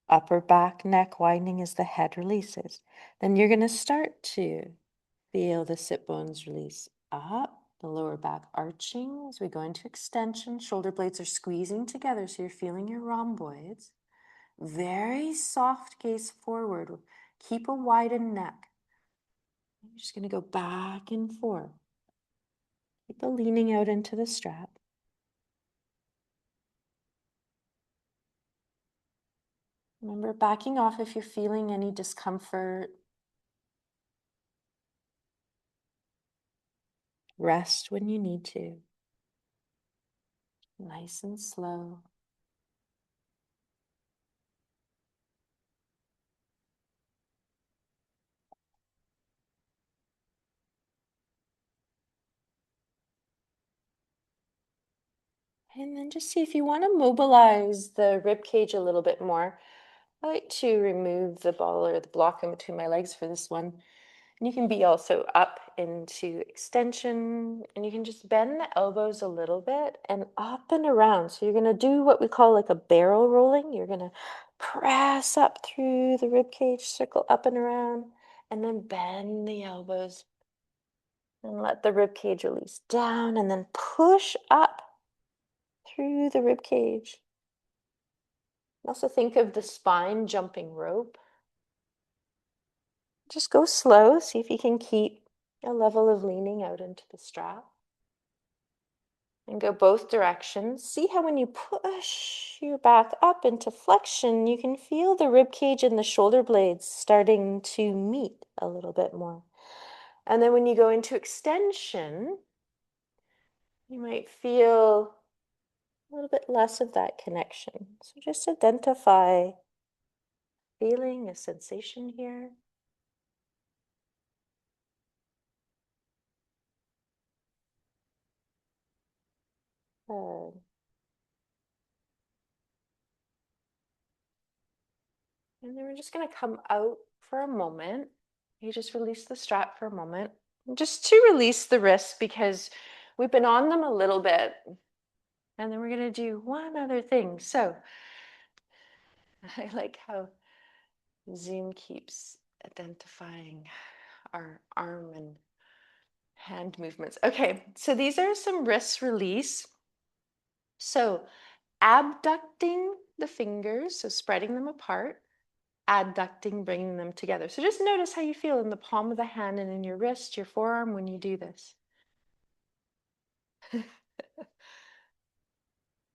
upper back neck widening as the head releases. Then you're going to start to Feel the sit bones release up, the lower back arching as we go into extension. Shoulder blades are squeezing together, so you're feeling your rhomboids. Very soft gaze forward. Keep a widened neck. You're just going to go back and forth. Keep the leaning out into the strap. Remember, backing off if you're feeling any discomfort. Rest when you need to. Nice and slow. And then just see if you want to mobilize the rib cage a little bit more. I like to remove the ball or the block in between my legs for this one. And you can be also up into extension, and you can just bend the elbows a little bit and up and around. So you're going to do what we call like a barrel rolling. You're going to press up through the rib cage, circle up and around, and then bend the elbows and let the rib cage release down, and then push up through the rib cage. Also think of the spine jumping rope. Just go slow, see if you can keep a level of leaning out into the strap. And go both directions. See how when you push your back up into flexion, you can feel the rib cage and the shoulder blades starting to meet a little bit more. And then when you go into extension, you might feel a little bit less of that connection. So just identify feeling, a sensation here. Good. And then we're just going to come out for a moment. You just release the strap for a moment. Just to release the wrists because we've been on them a little bit. And then we're going to do one other thing. So I like how Zoom keeps identifying our arm and hand movements. Okay, so these are some wrist release. So abducting the fingers, so spreading them apart, adducting, bringing them together. So just notice how you feel in the palm of the hand and in your wrist, your forearm when you do this.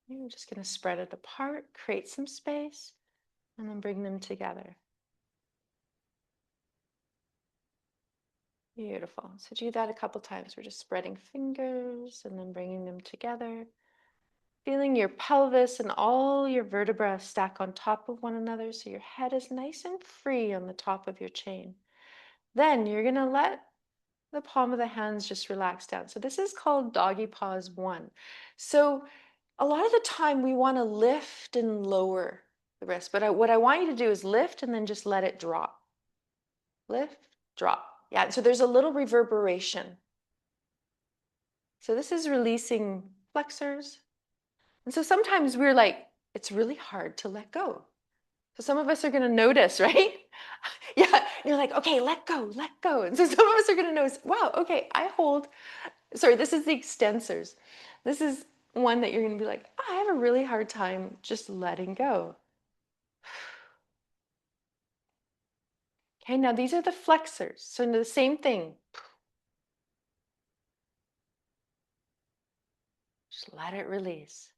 You're just going to spread it apart, create some space, and then bring them together. Beautiful. So do that a couple times. We're just spreading fingers and then bringing them together. Feeling your pelvis and all your vertebrae stack on top of one another so your head is nice and free on the top of your chain. Then you're going to let the palm of the hands just relax down. So this is called doggy pause 1. So a lot of the time we want to lift and lower the wrist, but what I want you to do is lift and then just let it drop. Lift, drop. Yeah, so there's a little reverberation. So this is releasing flexors. And so sometimes we're like, it's really hard to let go. So some of us are going to notice, right? Yeah, and you're like, okay, let go, let go. And so some of us are going to notice, wow, okay, I hold, sorry, this is the extensors. This is one that you're going to be like, oh, I have a really hard time just letting go. Okay, now these are the flexors. So the same thing. Just let it release.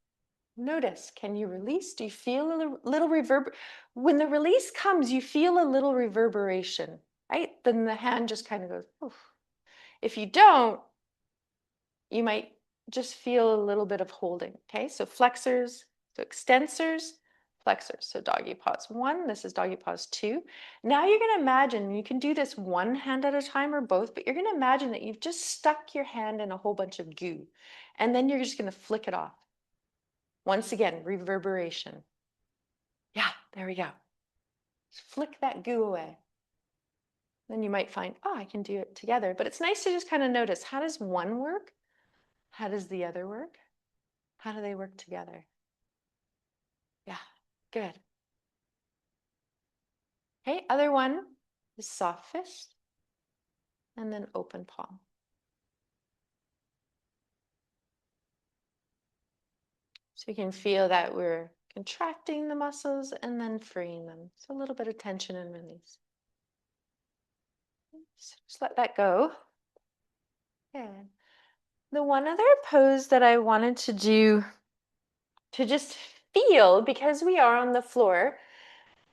Notice, can you release? Do you feel a little reverb? When the release comes, you feel a little reverberation, right? Then the hand just kind of goes, oof. If you don't, you might just feel a little bit of holding, okay? So flexors, so extensors, flexors. So doggy pause 1, this is doggy pause 2. Now you're going to imagine, you can do this one hand at a time or both, but you're going to imagine that you've just stuck your hand in a whole bunch of goo, and then you're just going to flick it off. Once again, reverberation. Yeah, there we go. Just flick that goo away. Then you might find, oh, I can do it together. But it's nice to just kind of notice, how does one work? How does the other work? How do they work together? Yeah, good. Okay, other one is soft fist. and then open palm. So you can feel that we're contracting the muscles and then freeing them. So a little bit of tension and release. So just let that go. Good. The one other pose that I wanted to do to just feel, because we are on the floor,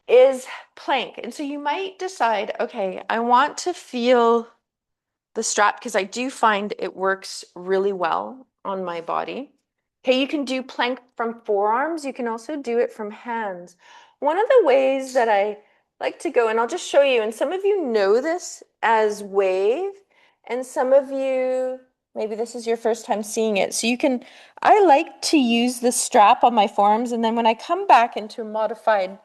is plank. And so you might decide, okay, I want to feel the strap because I do find it works really well on my body. Okay, you can do plank from forearms. You can also do it from hands. One of the ways that I like to go, and I'll just show you, and some of you know this as wave, and some of you, maybe this is your first time seeing it. So you can, I like to use the strap on my forearms, and then when I come back into a modified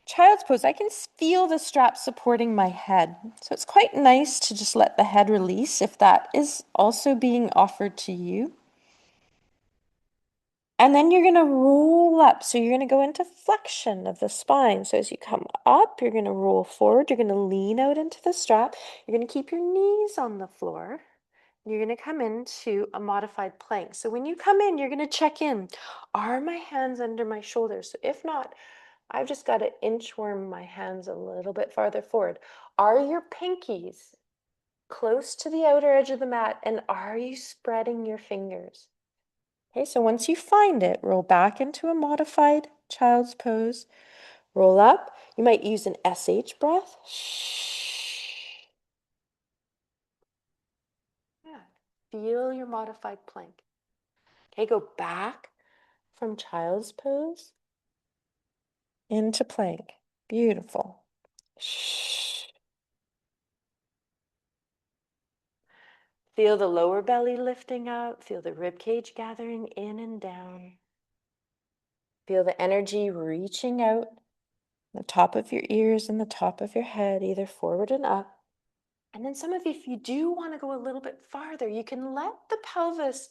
child's pose, I can feel the strap supporting my head. So it's quite nice to just let the head release if that is also being offered to you. And then you're going to roll up. So you're going to go into flexion of the spine. So as you come up, you're going to roll forward. You're going to lean out into the strap. You're going to keep your knees on the floor. You're going to come into a modified plank. So when you come in, you're going to check in. Are my hands under my shoulders? So if not, I've just got to inchworm my hands a little bit farther forward. Are your pinkies close to the outer edge of the mat? And are you spreading your fingers? Okay, so once you find it, roll back into a modified child's pose. Roll up. You might use an SH breath. Yeah. Feel your modified plank. Okay, go back from child's pose into plank. Beautiful. Feel the lower belly lifting up. Feel the rib cage gathering in and down. Feel the energy reaching out the top of your ears and the top of your head, either forward and up. And then some of you, if you do want to go a little bit farther, you can let the pelvis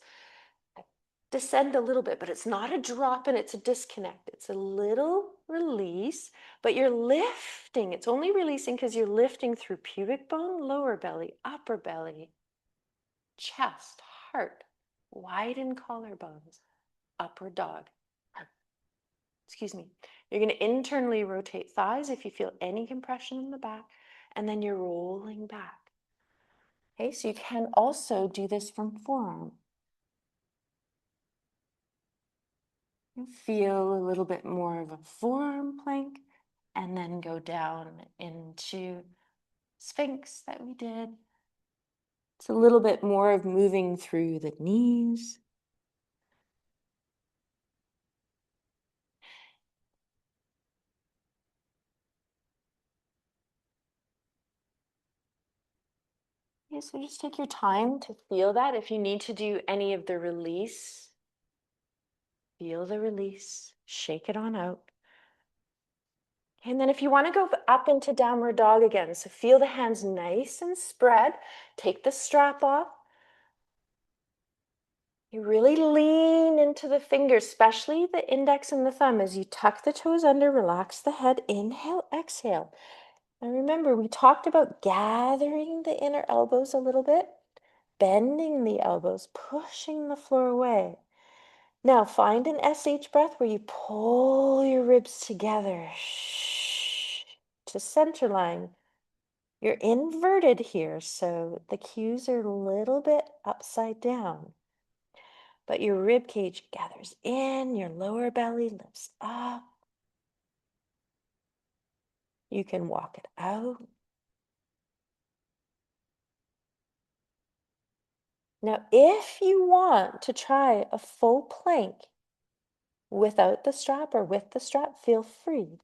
descend a little bit, but it's not a drop and it's a disconnect. It's a little release, but you're lifting. It's only releasing because you're lifting through pubic bone, lower belly, upper belly, chest, heart, widen collarbones, upward dog. Excuse me. You're going to internally rotate thighs if you feel any compression in the back, and then you're rolling back. Okay, so you can also do this from forearm. You feel a little bit more of a forearm plank, and then go down into Sphinx that we did. It's a little bit more of moving through the knees. Yeah, so just take your time to feel that. If you need to do any of the release, feel the release, shake it on out. And then if you want to go up into downward dog again, so feel the hands nice and spread. Take the strap off. You really lean into the fingers, especially the index and the thumb. As you tuck the toes under, relax the head. Inhale, exhale. And remember, we talked about gathering the inner elbows a little bit, bending the elbows, pushing the floor away. Now find an SH breath where you pull your ribs together to center line. You're inverted here, so the cues are a little bit upside down. But your rib cage gathers in, your lower belly lifts up. You can walk it out. Now, if you want to try a full plank without the strap or with the strap, feel free.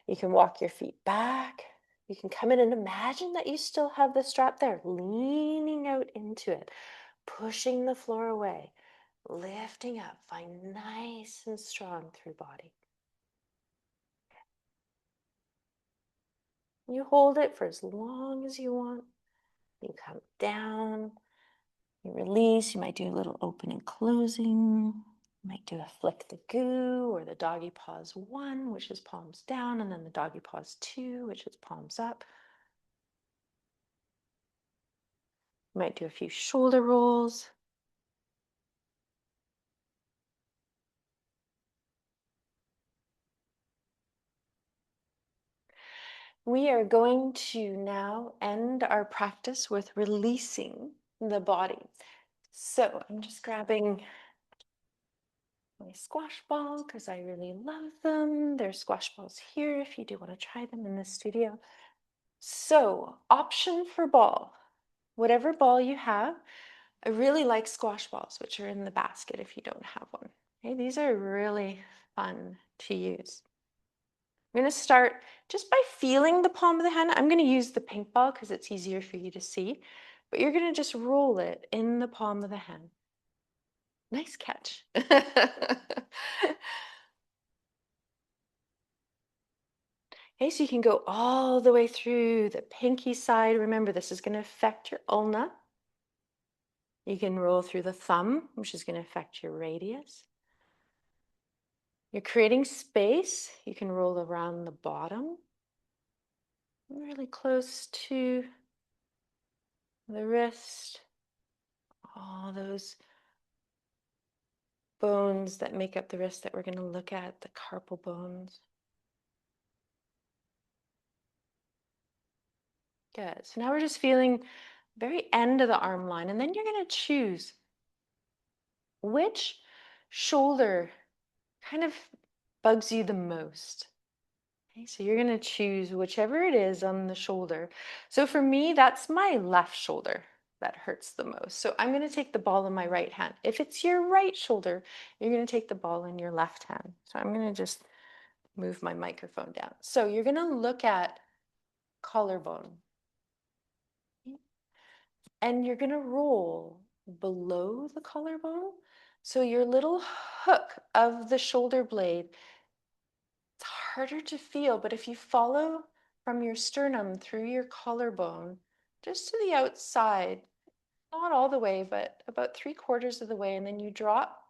You can walk your feet back. You can come in and imagine that you still have the strap there, leaning out into it, pushing the floor away, lifting up, find nice and strong through body. You hold it for as long as you want. You come down, you release. You might do a little open and closing. You might do a flick the goo or the doggy pause 1, which is palms down, and then the doggy pause 2, which is palms up. Might do a few shoulder rolls. We are going to now end our practice with releasing the body. So I'm just grabbing my squash ball because I really love them. There's squash balls here if you do want to try them in the studio. So, option for ball, whatever ball you have. I really like squash balls, which are in the basket if you don't have one. Okay, these are really fun to use. I'm going to start just by feeling the palm of the hand. I'm going to use the pink ball because it's easier for you to see, but you're going to just roll it in the palm of the hand. Nice catch. Okay, so you can go all the way through the pinky side. Remember, this is going to affect your ulna. You can roll through the thumb, which is going to affect your radius. You're creating space. You can roll around the bottom, really close to the wrist. All those bones that make up the wrist that we're going to look at, the carpal bones. Good. So now we're just feeling very end of the arm line, and then you're going to choose which shoulder kind of bugs you the most. Okay, so you're going to choose whichever it is on the shoulder. So for me, that's my left shoulder that hurts the most. So I'm going to take the ball in my right hand. If it's your right shoulder, you're going to take the ball in your left hand. So I'm going to just move my microphone down. So you're going to look at collarbone. And you're going to roll below the collarbone. So your little hook of the shoulder blade, it's harder to feel, but if you follow from your sternum through your collarbone, just to the outside, not all the way, but about 3/4 of the way, and then you drop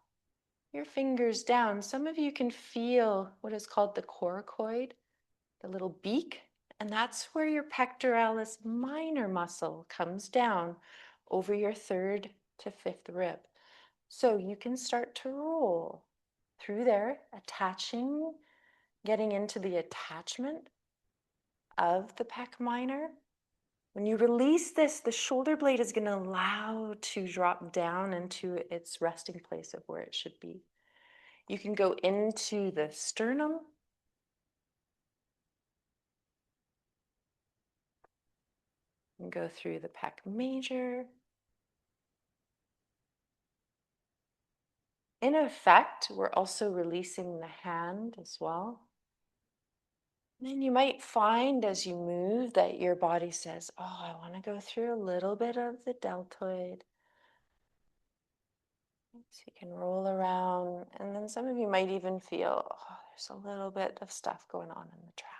your fingers down. Some of you can feel what is called the coracoid, the little beak, and that's where your pectoralis minor muscle comes down over your 3rd to 5th rib. So you can start to roll through there, attaching, getting into the attachment of the pec minor. When you release this, the shoulder blade is going to allow to drop down into its resting place of where it should be. You can go into the sternum. And go through the pec major. In effect, we're also releasing the hand as well. And then you might find as you move that your body says, oh, I want to go through a little bit of the deltoid. So you can roll around, and then some of you might even feel, oh, there's a little bit of stuff going on in the trap.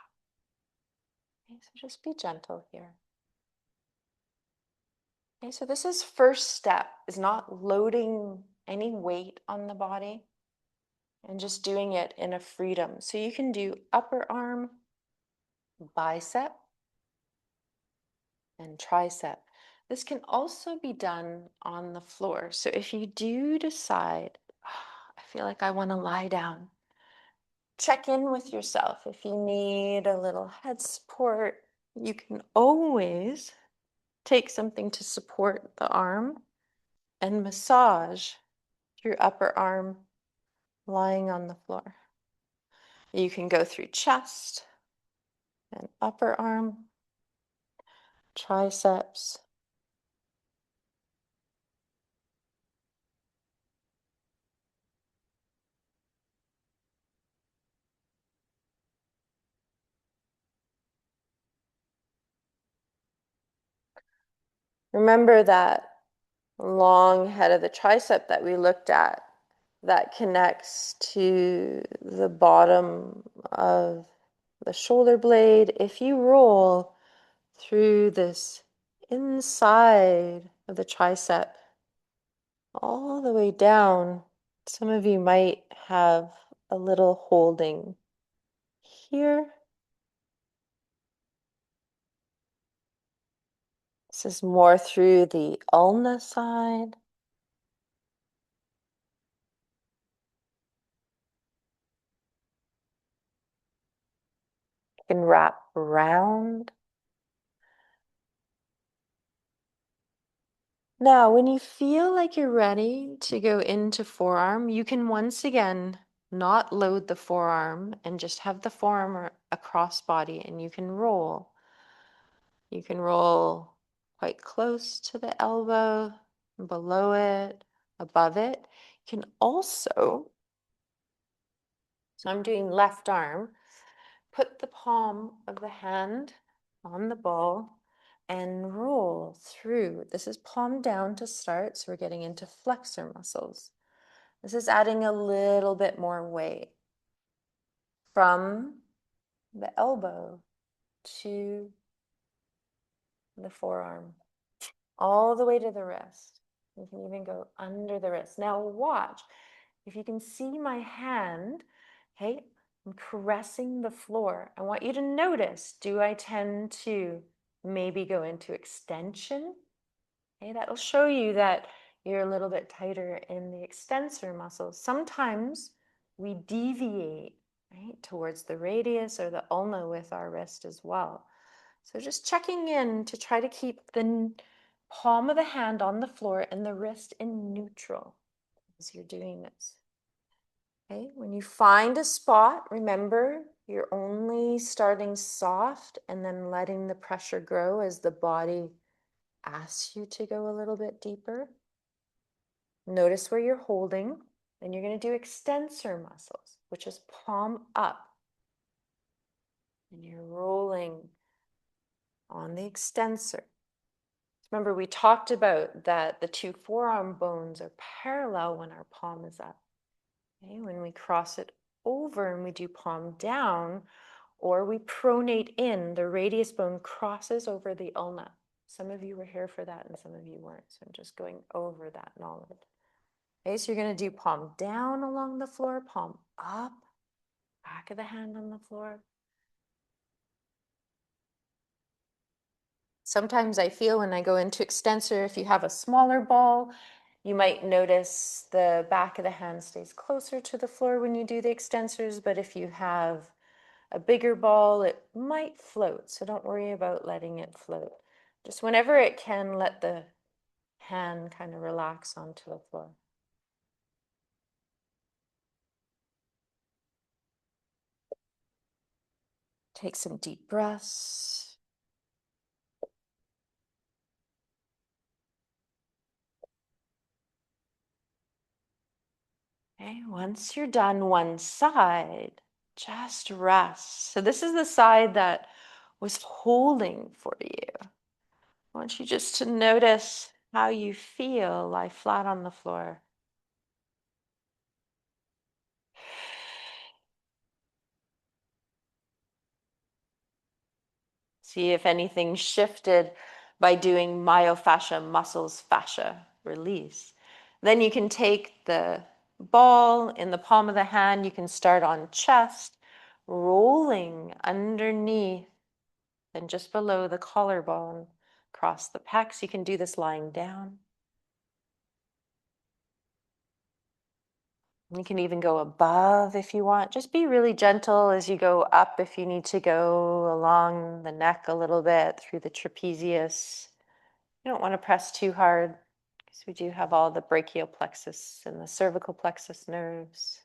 Okay, so just be gentle here. Okay, so this is first step, is not loading any weight on the body and just doing it in a freedom. So you can do upper arm, bicep, and tricep. This can also be done on the floor. So if you do decide, oh, I feel like I want to lie down, check in with yourself. If you need a little head support, you can always take something to support the arm and massage your upper arm lying on the floor. You can go through chest and upper arm, triceps. Remember that long head of the tricep that we looked at that connects to the bottom of the shoulder blade. If you roll through this inside of the tricep all the way down, some of you might have a little holding here. This is more through the ulna side. You can wrap around. Now, when you feel like you're ready to go into forearm, you can once again not load the forearm and just have the forearm across body, and you can roll. You can roll quite close to the elbow, below it, above it. You can also, so I'm doing left arm, put the palm of the hand on the ball and roll through. This is palm down to start, so we're getting into flexor muscles. This is adding a little bit more weight from the elbow to the forearm, all the way to the wrist. You can even go under the wrist. Now watch, if you can see my hand, okay, I'm caressing the floor. I want you to notice, do I tend to maybe go into extension? Okay, that'll show you that you're a little bit tighter in the extensor muscles. Sometimes we deviate, right, towards the radius or the ulna with our wrist as well. So just checking in to try to keep the palm of the hand on the floor and the wrist in neutral as you're doing this. Okay, when you find a spot, remember you're only starting soft and then letting the pressure grow as the body asks you to go a little bit deeper. Notice where you're holding, and you're going to do extensor muscles, which is palm up. And you're rolling on the extensor. Remember, we talked about that the two forearm bones are parallel when our palm is up. Okay, when we cross it over and we do palm down, or we pronate in, the radius bone crosses over the ulna. Some of you were here for that and some of you weren't, so I'm just going over that knowledge. Okay, so you're going to do palm down along the floor, palm up, back of the hand on the floor. Sometimes I feel when I go into extensor, if you have a smaller ball, you might notice the back of the hand stays closer to the floor when you do the extensors, but if you have a bigger ball, it might float, so don't worry about letting it float. Just whenever it can, let the hand kind of relax onto the floor. Take some deep breaths. Okay, once you're done one side, just rest. So this is the side that was holding for you. I want you just to notice how you feel, lie flat on the floor. See if anything shifted by doing myofascia, muscles, fascia, release. Then you can take the ball in the palm of the hand. You can start on chest, rolling underneath and just below the collarbone, across the pecs. You can do this lying down. You can even go above if you want. Just be really gentle as you go up if you need to go along the neck a little bit through the trapezius. You don't want to press too hard because we do have all the brachial plexus and the cervical plexus nerves.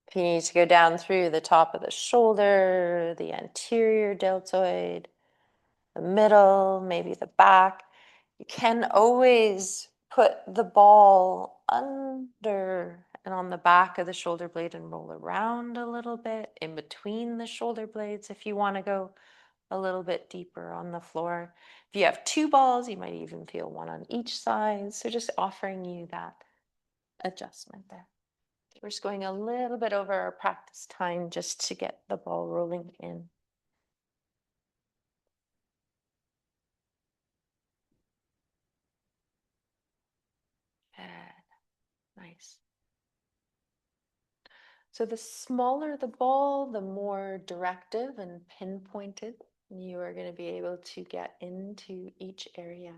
If you need to go down through the top of the shoulder, the anterior deltoid, the middle, maybe the back, you can always put the ball under and on the back of the shoulder blade and roll around a little bit in between the shoulder blades if you want to go a little bit deeper on the floor. If you have two balls, you might even feel one on each side. So just offering you that adjustment there. We're just going a little bit over our practice time just to get the ball rolling in. Good. Nice. So the smaller the ball, the more directive and pinpointed you are going to be able to get into each area.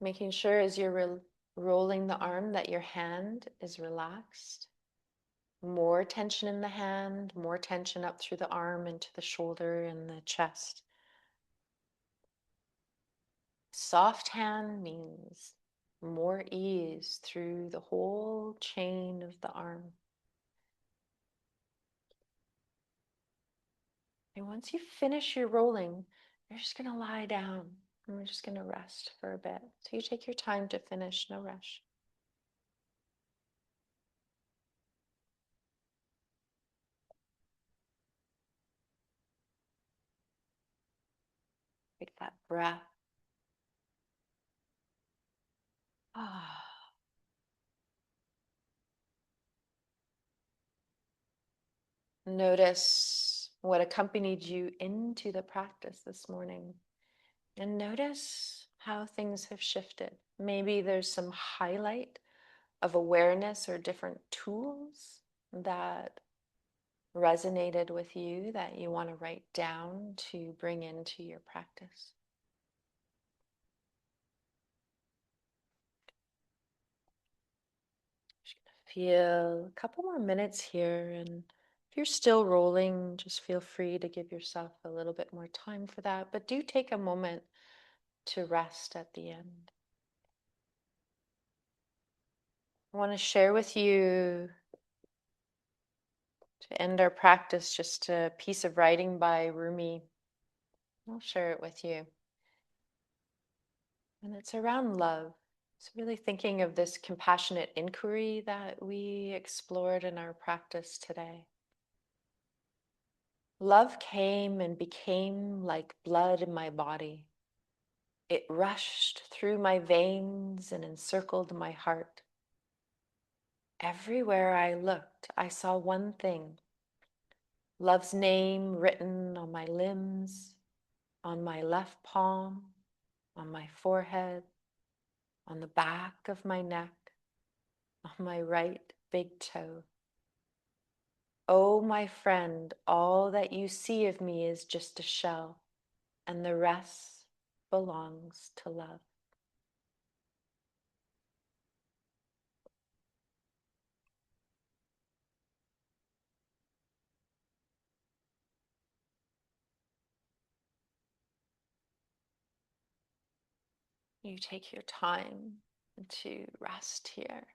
Making sure as you're rolling the arm that your hand is relaxed. More tension in the hand, more tension up through the arm into the shoulder and the chest. Soft hand means more ease through the whole chain of the arm. And once you finish your rolling, you're just going to lie down and we're just going to rest for a bit. So you take your time to finish, no rush. Take that breath. Ah. Notice what accompanied you into the practice this morning. And notice how things have shifted. Maybe there's some highlight of awareness or different tools that resonated with you that you want to write down to bring into your practice. Just gonna feel a couple more minutes here, and if you're still rolling, just feel free to give yourself a little bit more time for that, but do take a moment to rest at the end. I want to share with you, to end our practice, just a piece of writing by Rumi. I'll share it with you. And it's around love. It's really thinking of this compassionate inquiry that we explored in our practice today. Love came and became like blood in my body. It rushed through my veins and encircled my heart. Everywhere I looked, I saw one thing: love's name written on my limbs, on my left palm, on my forehead, on the back of my neck, on my right big toe. Oh, my friend, all that you see of me is just a shell, and the rest belongs to love. You take your time to rest here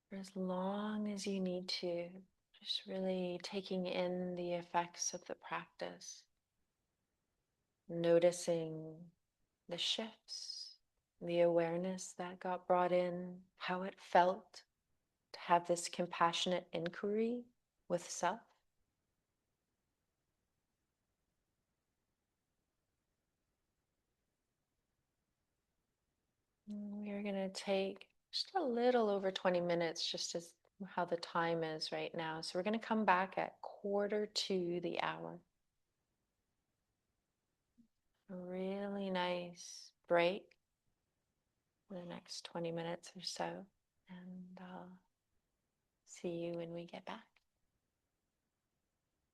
for as long as you need to, just really taking in the effects of the practice, noticing the shifts, the awareness that got brought in, how it felt to have this compassionate inquiry with self. We're going to take just a little over 20 minutes, just as how the time is right now. So we're going to come back at 1:45. A really nice break for the next 20 minutes or so. And I'll see you when we get back.